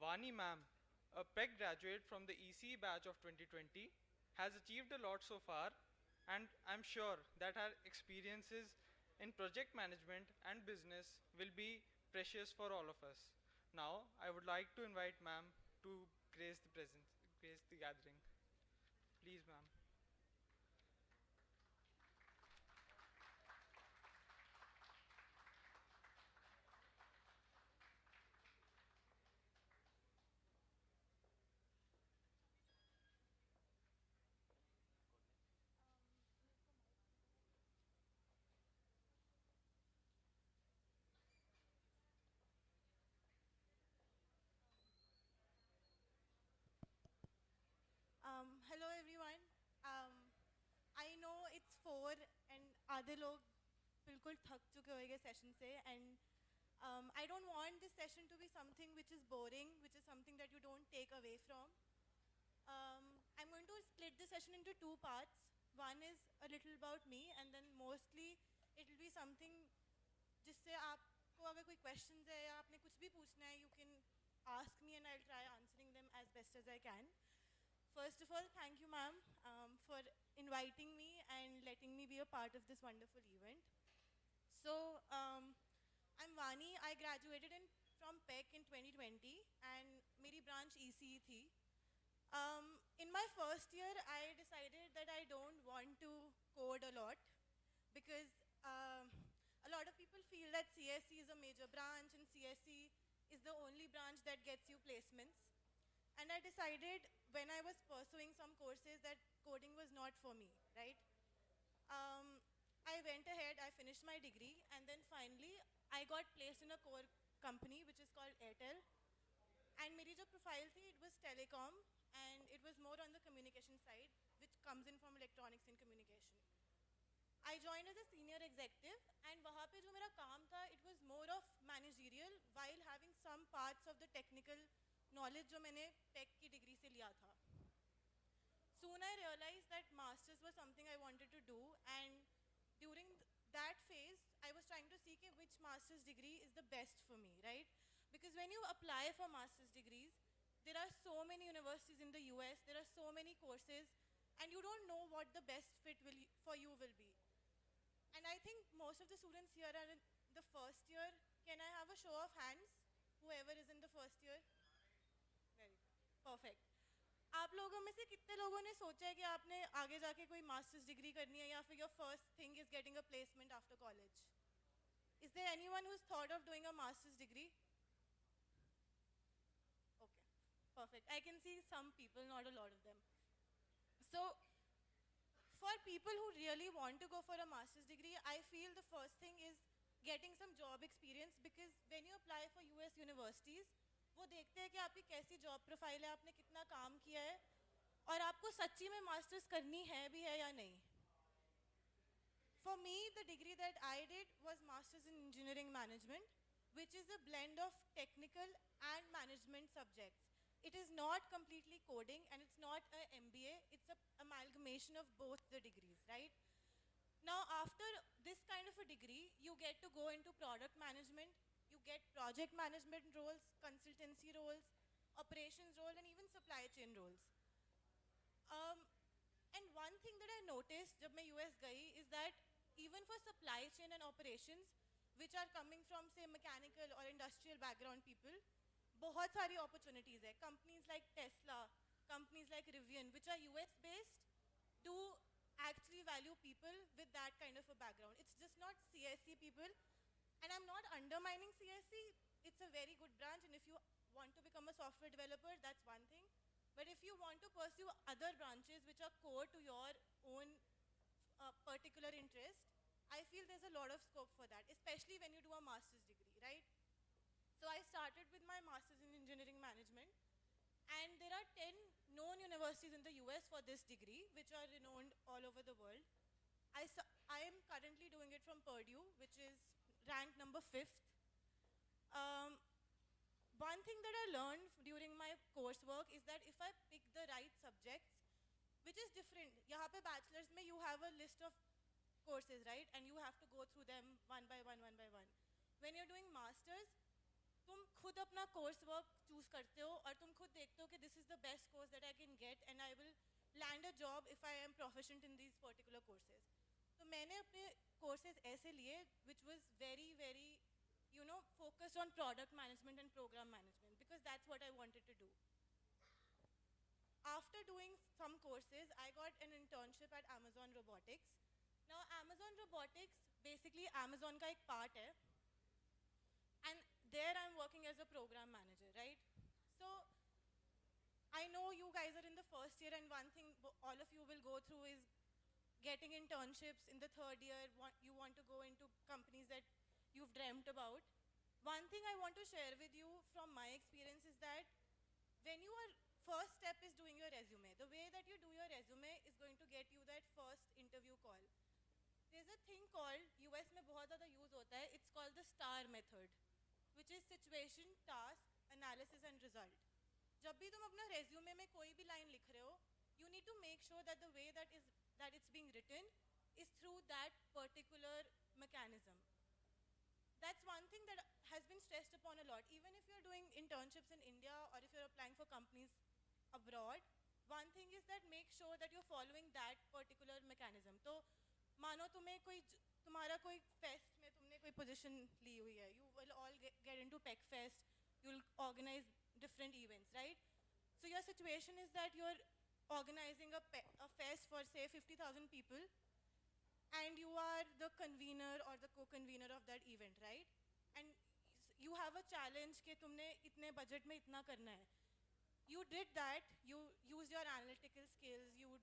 Vani ma'am, a PEC graduate from the ECE batch of 2020, has achieved a lot so far, and I'm sure that her experiences in project management and business will be precious for all of us. Now, I would like to invite ma'am to grace the gathering. Please, ma'am. Hello everyone. I know it's 4 and आधे लोग बिल्कुल थक चुके होंगे session से, and I don't want this session to be something which is boring, which is something that you don't take away from. I'm going to split the session into 2 parts. One is a little about me, and then mostly it will be something जिससे आपको अगर कोई questions है या आपने कुछ भी पूछना है, you can ask me and I'll try answering them as best as I can. First of all, thank you, ma'am, for inviting me and letting me be a part of this wonderful event. So, I'm Vani. I graduated from PEC in 2020, and my branch ECE thi. In my first year, I decided that I don't want to code a lot because a lot of people feel that CSE is a major branch and CSE is the only branch that gets you placements. And I decided when I was pursuing some courses that coding was not for me, right? I went ahead, I finished my degree, and then finally I got placed in a core company which is called Airtel. And my profile thi, it was telecom, and it was more on the communication side, which comes in from electronics and communication. I joined as a senior executive, and वहाँ पे जो मेरा काम था, it was more of managerial while having some parts of the technical knowledge जो मैंने PEC की degree से लिया था. Soon I realized that masters was something I wanted to do, and during that phase I was trying to see which master's degree is the best for me, right? Because when you apply for master's degrees, there are so many universities in the US, there are so many courses, and you don't know what the best fit for you will be. And I think most of the students here are in the first year. Can I have a show of hands? Whoever is in the first year? Perfect. आप लोगों में से कितने लोगों ने सोचा है कि आपने आगे जाके कोई मास्टर्स डिग्री करनी है या फिर your first thing is getting a placement after college? Is there anyone who's thought of doing a master's degree? Okay, perfect. I can see some people, not a lot of them. So, for people who really want to go for a master's degree, I feel the first thing is getting some job experience, because when you apply for US universities, वो देखते हैं कि आपकी कैसी job profile है, आपने कितना काम किया है, और आपको सच्ची में मास्टर्स करनी है भी है या नहीं. For me, the degree that I did was Masters in Engineering Management, which is a blend of technical and management subjects. It is not completely coding and it's not an MBA, it's an amalgamation of both the degrees, right? Now, after this kind of a degree, you get to go into product management, you get project management roles, consultancy roles, operations role, and even supply chain roles. And one thing that I noticed when I US gayi is that even for supply chain and operations, which are coming from say mechanical or industrial background people, बहुत सारी opportunities है. Companies like Tesla, companies like Rivian, which are US based, do actually value people with that kind of a background. It's just not CSE people. And I'm not undermining CSE, it's a very good branch, and if you want to become a software developer, that's one thing. But if you want to pursue other branches which are core to your own particular interest, I feel there's a lot of scope for that, especially when you do a master's degree, right? So I started with my master's in engineering management, and there are 10 known universities in the US for this degree, which are renowned all over the world. I am currently doing it from Purdue, which is ranked number 5th. One thing that I learned during my coursework is that if I pick the right subjects, which is different, यहाँ पे bachelor's में you have a list of courses, right? And you have to go through them one by one, one by one. When you're doing masters, तुम खुद अपना course work choose करते हो और तुम खुद देखते हो कि this is the best course that I can get and I will land a job if I am proficient in these particular courses. तो मैंने अपने कोर्सेज ऐसे लिए which was very very focused on product management and program management because that's what I wanted to do. After doing some courses, I got an internship at Amazon Robotics. Now, Amazon Robotics basically Amazon ka ek part hai, and there I'm working as a program manager, right? So, I know you guys are in the first year, and one thing all of you will go through is getting internships in the third year. You want to go into companies that you've dreamt about. One thing I want to share with you from my experience is that when you are first step is doing your resume, the way that you do your resume is going to get you that first interview call. There's a thing called US में बहुत ज़्यादा use होता है. It's called the STAR method, which is situation, task, analysis and result. जब भी तुम अपना resume में कोई भी line लिख रहे हो, you need to make sure that the way that it's being written is through that particular mechanism. That's one thing that has been stressed upon a lot. Even if you're doing internships in India or if you're applying for companies abroad, one thing is that make sure that you're following that particular mechanism. तो मानो तुम्हारा कोई fest में तुमने कोई position ली हुई है, you will all get into Peck Fest, you'll organize different events, right? So your situation is that you're organizing a fest for say 50,000 people, and you are the convener or the co-convener of that event, right? And you have a challenge कि तुमने इतने budget में इतना करना है. You did that, you used your analytical skills, you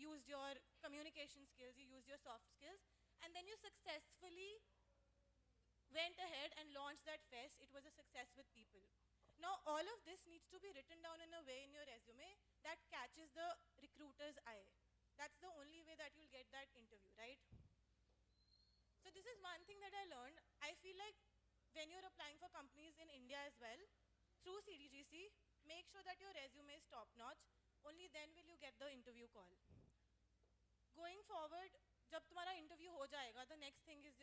used your communication skills, you used your soft skills, and then you successfully went ahead and launched that fest. It was a success with people. Now, all of this needs to be written down in a way in your resume that catches the recruiter's eye. That's the only way that you'll get that interview, right? So this is one thing that I learned. I feel like when you're applying for companies in India as well, through CDGC, make sure that your resume is top-notch. Only then will you get the interview call. Going forward, जब तुम्हारा interview हो जाएगा, the next thing is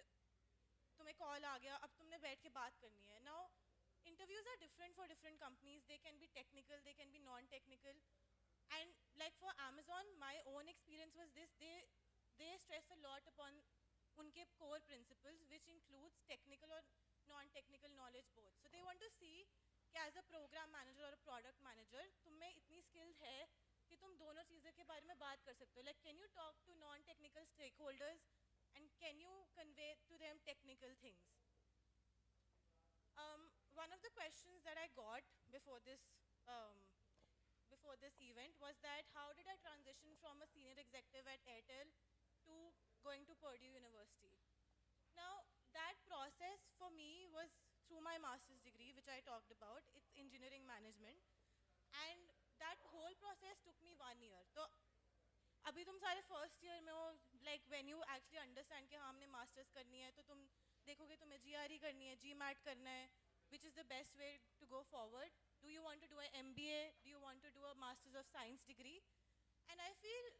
तुम्हें call आ गया, अब तुमने बैठ के बात करनी है. Now, interviews are different for different companies. They can be technical, they can be non-technical. And like for Amazon, my own experience was this: they stress a lot upon उनके core principles, which includes technical or non-technical knowledge both. So they want to see कि as a program manager or a product manager, तुम में इतनी skill है कि तुम दोनों चीज़ों के बारे में बात कर सकते हो. Like, can you talk to non-technical stakeholders and can you convey to them technical things? One of the questions that I got before this event was that how did I transition from a senior executive at Airtel to going to Purdue University? Now, that process for me was through my master's degree, which I talked about. It's engineering management. And that whole process took me 1 year. So, अभी तुम सारे first year में हो, like when you actually understand कि हाँ हमने masters करनी है, तो तुम देखोगे तुम्हें GRE करनी है, GMAT करना है, which is the best way to go forward. Do you want to do an MBA? Do you want to do a Masters of Science degree? And I feel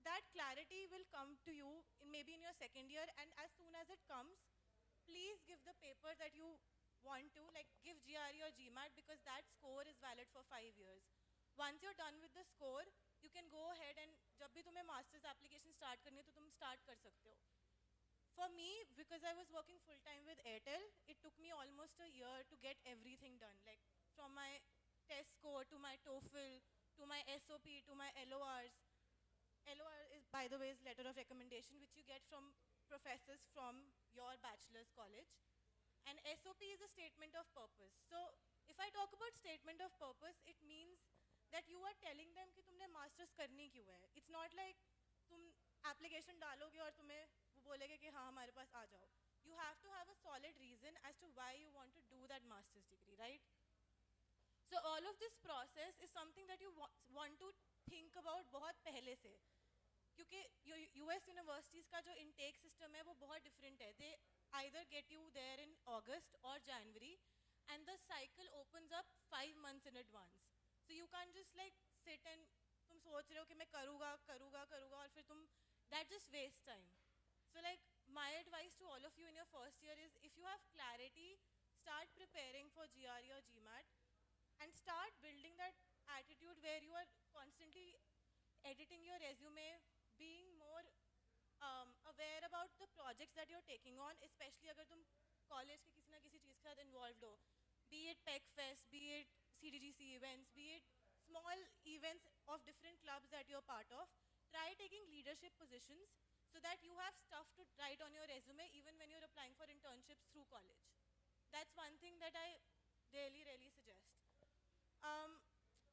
that clarity will come to you maybe in your second year, and as soon as it comes, please give the paper that you want to, like give GRE or GMAT, because that score is valid for 5 years. Once you're done with the score, you can go ahead and जब भी तुम्हें Masters application start करनी है तो तुम start कर सकते हो. For me, because I was working full-time with Airtel, it took me almost a year to get everything done. Like from my test score to my TOEFL, to my SOP, to my LORs. LOR is, by the way, is letter of recommendation, which you get from professors from your bachelor's college. And SOP is a statement of purpose. So if I talk about statement of purpose, it means that you are telling them कि तुमने masters करनी क्यों है. It's not like तुम application डालोगे और तुम्हें वो बोलेगे कि हाँ हमारे पास आ जाओ. You have to have a solid reason as to why you want to do that master's degree, right? So all of this process is something that you want to think about बहुत पहले से, क्योंकि US universities का जो intake system है वो बहुत different है. They either get you there in August or January, and the cycle opens up 5 months in advance. So you can't just like sit and तुम सोच रहे हो कि मैं करूँगा और फिर तुम that just wastes time. So like my advice to all of you in your first year is if you have clarity, start preparing for GRE or GMAT and start building that attitude where you are constantly editing your resume, being more aware about the projects that you're taking on, especially अगर तुम college के किसी ना किसी चीज़ के साथ involved हो, be it Tech Fest, be it CDGC events, be it small events of different clubs that you're part of. Try taking leadership positions so that you have stuff to write on your resume even when you're applying for internships through college. That's one thing that I really suggest.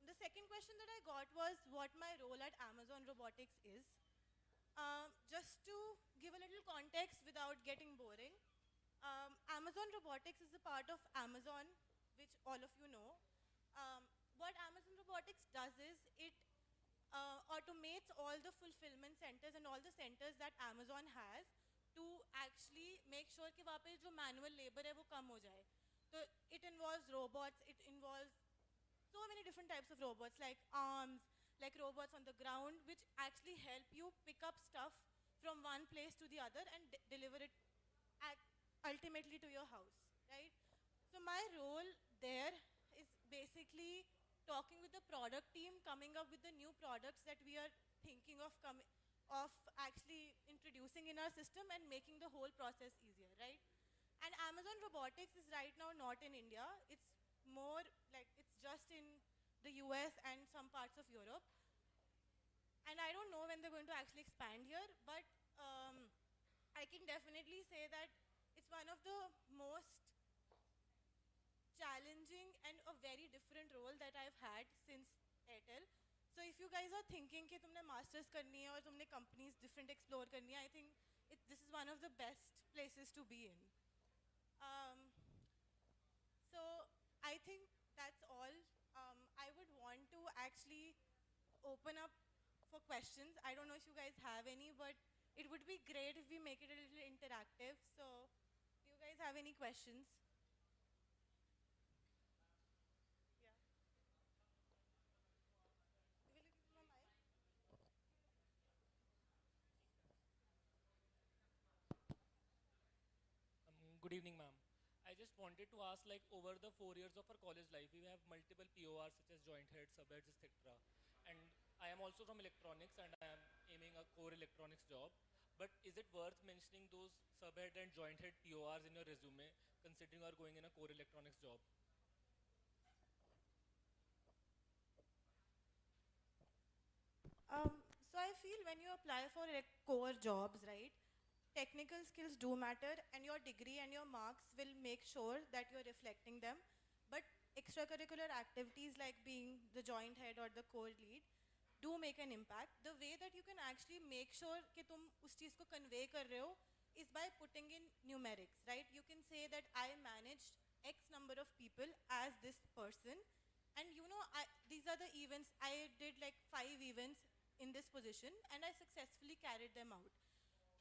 The second question that I got was what my role at Amazon Robotics is. Just to give a little context without getting boring, Amazon Robotics is a part of Amazon, which all of you know. What Amazon Robotics does is it automates all the fulfillment centers and all the centers that Amazon has to actually make sure कि वहाँ पे जो manual labor है वो कम हो जाए. So it involves robots, it involves so many different types of robots like arms, like robots on the ground, which actually help you pick up stuff from one place to the other and deliver it ultimately to your house, right? So my role there is basically talking with the product team, coming up with the new products that we are thinking of actually introducing in our system and making the whole process easier, right? And Amazon Robotics is right now not in India. It's more like it's just in the US and some parts of Europe. And I don't know when they're going to actually expand here, but I can definitely say that it's one of the most challenging and a very different role that I've had since Airtel. So if you guys are thinking कि तुमने masters करनी है और तुमने companies different explore करनी है, I think this is one of the best places to be in. So I think that's all. I would want to actually open up for questions. I don't know if you guys have any, but it would be great if we make it a little interactive. So do you guys have any questions? Good evening, ma'am. I just wanted to ask, like, over the 4 years of our college life, we have multiple PORs such as joint heads, subheads, etc. And I am also from electronics, and I am aiming a core electronics job. But is it worth mentioning those subhead and joint head PORs in your resume, considering you are going in a core electronics job? So I feel when you apply for core jobs, right, technical skills do matter and your degree and your marks will make sure that you're reflecting them. But extracurricular activities like being the joint head or the core lead do make an impact. The way that you can actually make sure कि तुम उस चीज़ को convey कर रहे हो is by putting in numerics, right? You can say that I managed X number of people as this person, and you know these are the events. I did like 5 events in this position, and I successfully carried them out.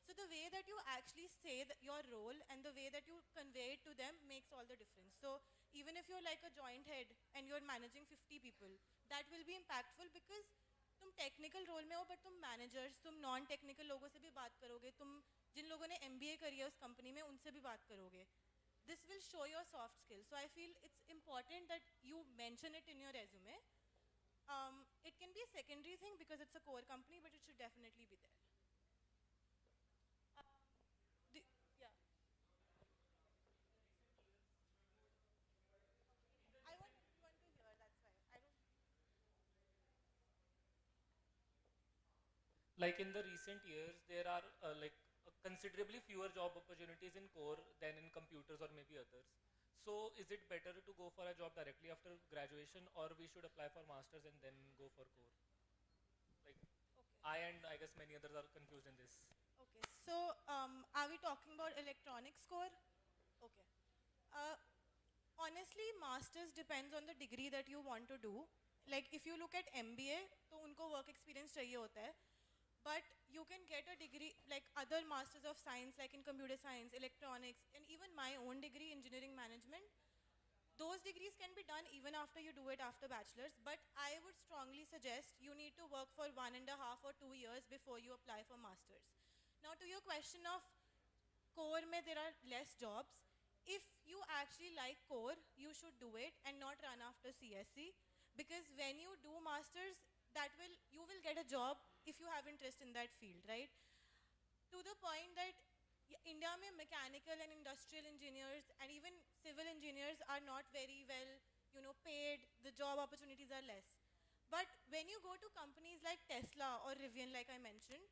So the way that you actually say your role and the way that you convey it to them makes all the difference. So even if you're like a joint head and you're managing 50 people, that will be impactful because तुम technical role में हो but तुम managers, तुम non-technical लोगों से भी बात करोगे, तुम जिन लोगों ने MBA करी है उस company में उनसे भी बात करोगे. This will show your soft skills. So I feel it's important that you mention it in your resume. It can be a secondary thing because it's a core company, but it should definitely be there. Yeah. I want everyone to hear, that's why. I don't. Like in the recent years, there are considerably fewer job opportunities in core than in computers or maybe others. So is it better to go for a job directly after graduation, or we should apply for masters and then go for core? Like, okay. I guess many others are confused in this. Okay, so are we talking about electronics core? Okay. Honestly, masters depends on the degree that you want to do. Like if you look at MBA, तो उनको work experience चाहिए होता है. But you can get a degree like other masters of science, like in computer science, electronics, and even my own degree, engineering management. Those degrees can be done even after you do it after bachelor's, but I would strongly suggest you need to work for 1.5 or 2 years before you apply for masters. Now to your question of core mein there are less jobs, if you actually like core, you should do it and not run after CSC, because when you do masters, you will get a job if you have interest in that field, right? To the point that India mein mechanical and industrial engineers and even civil engineers are not very well, paid. The job opportunities are less. But when you go to companies like Tesla or Rivian, like I mentioned,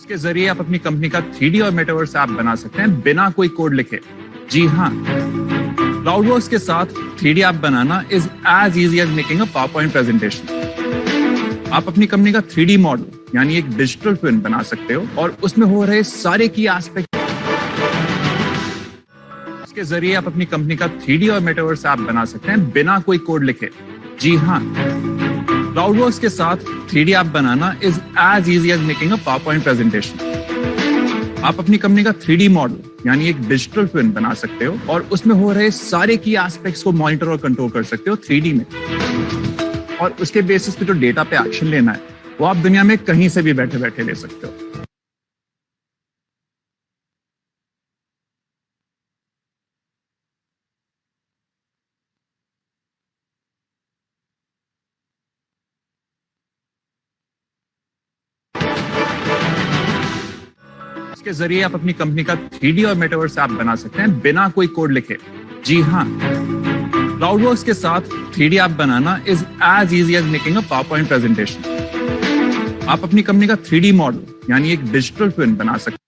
इसके जरिए आप अपनी company का 3D और metaverse app बना सकते हैं बिना कोई कोड लिखे। जी हाँ, क्लाउडवर्क्स के साथ 3D ऐप बनाना is as easy as making a PowerPoint presentation. आप अपनी कंपनी का 3D मॉडल यानी एक डिजिटल ट्विन बना सकते हो और उसमें हो रहे सारे की एस्पेक्ट के जरिए आप अपनी कंपनी का 3D और मेटावर्स ऐप बना सकते हैं बिना कोई कोड लिखे। जी हाँ, क्लाउडवर्क्स के साथ 3D ऐप बनाना is as easy as making a PowerPoint presentation. आप अपनी कंपनी का 3D मॉडल यानी एक डिजिटल ट्विन बना सकते हो और उसमें हो रहे सारे की एस्पेक्ट्स को मॉनिटर और कंट्रोल कर सकते हो 3D में, और उसके बेसिस पे जो डेटा पे एक्शन लेना है वो आप दुनिया में कहीं से भी बैठे बैठे ले सकते हो। इसके जरिए आप अपनी कंपनी का 3D और मेटावर्स ऐप बना सकते हैं बिना कोई कोड लिखे। जी हाँ, क्लाउडवर्क्स के साथ 3D ऐप बनाना is as easy as making a PowerPoint presentation. आप अपनी कंपनी का 3D मॉडल यानी एक डिजिटल ट्विन बना सकते हैं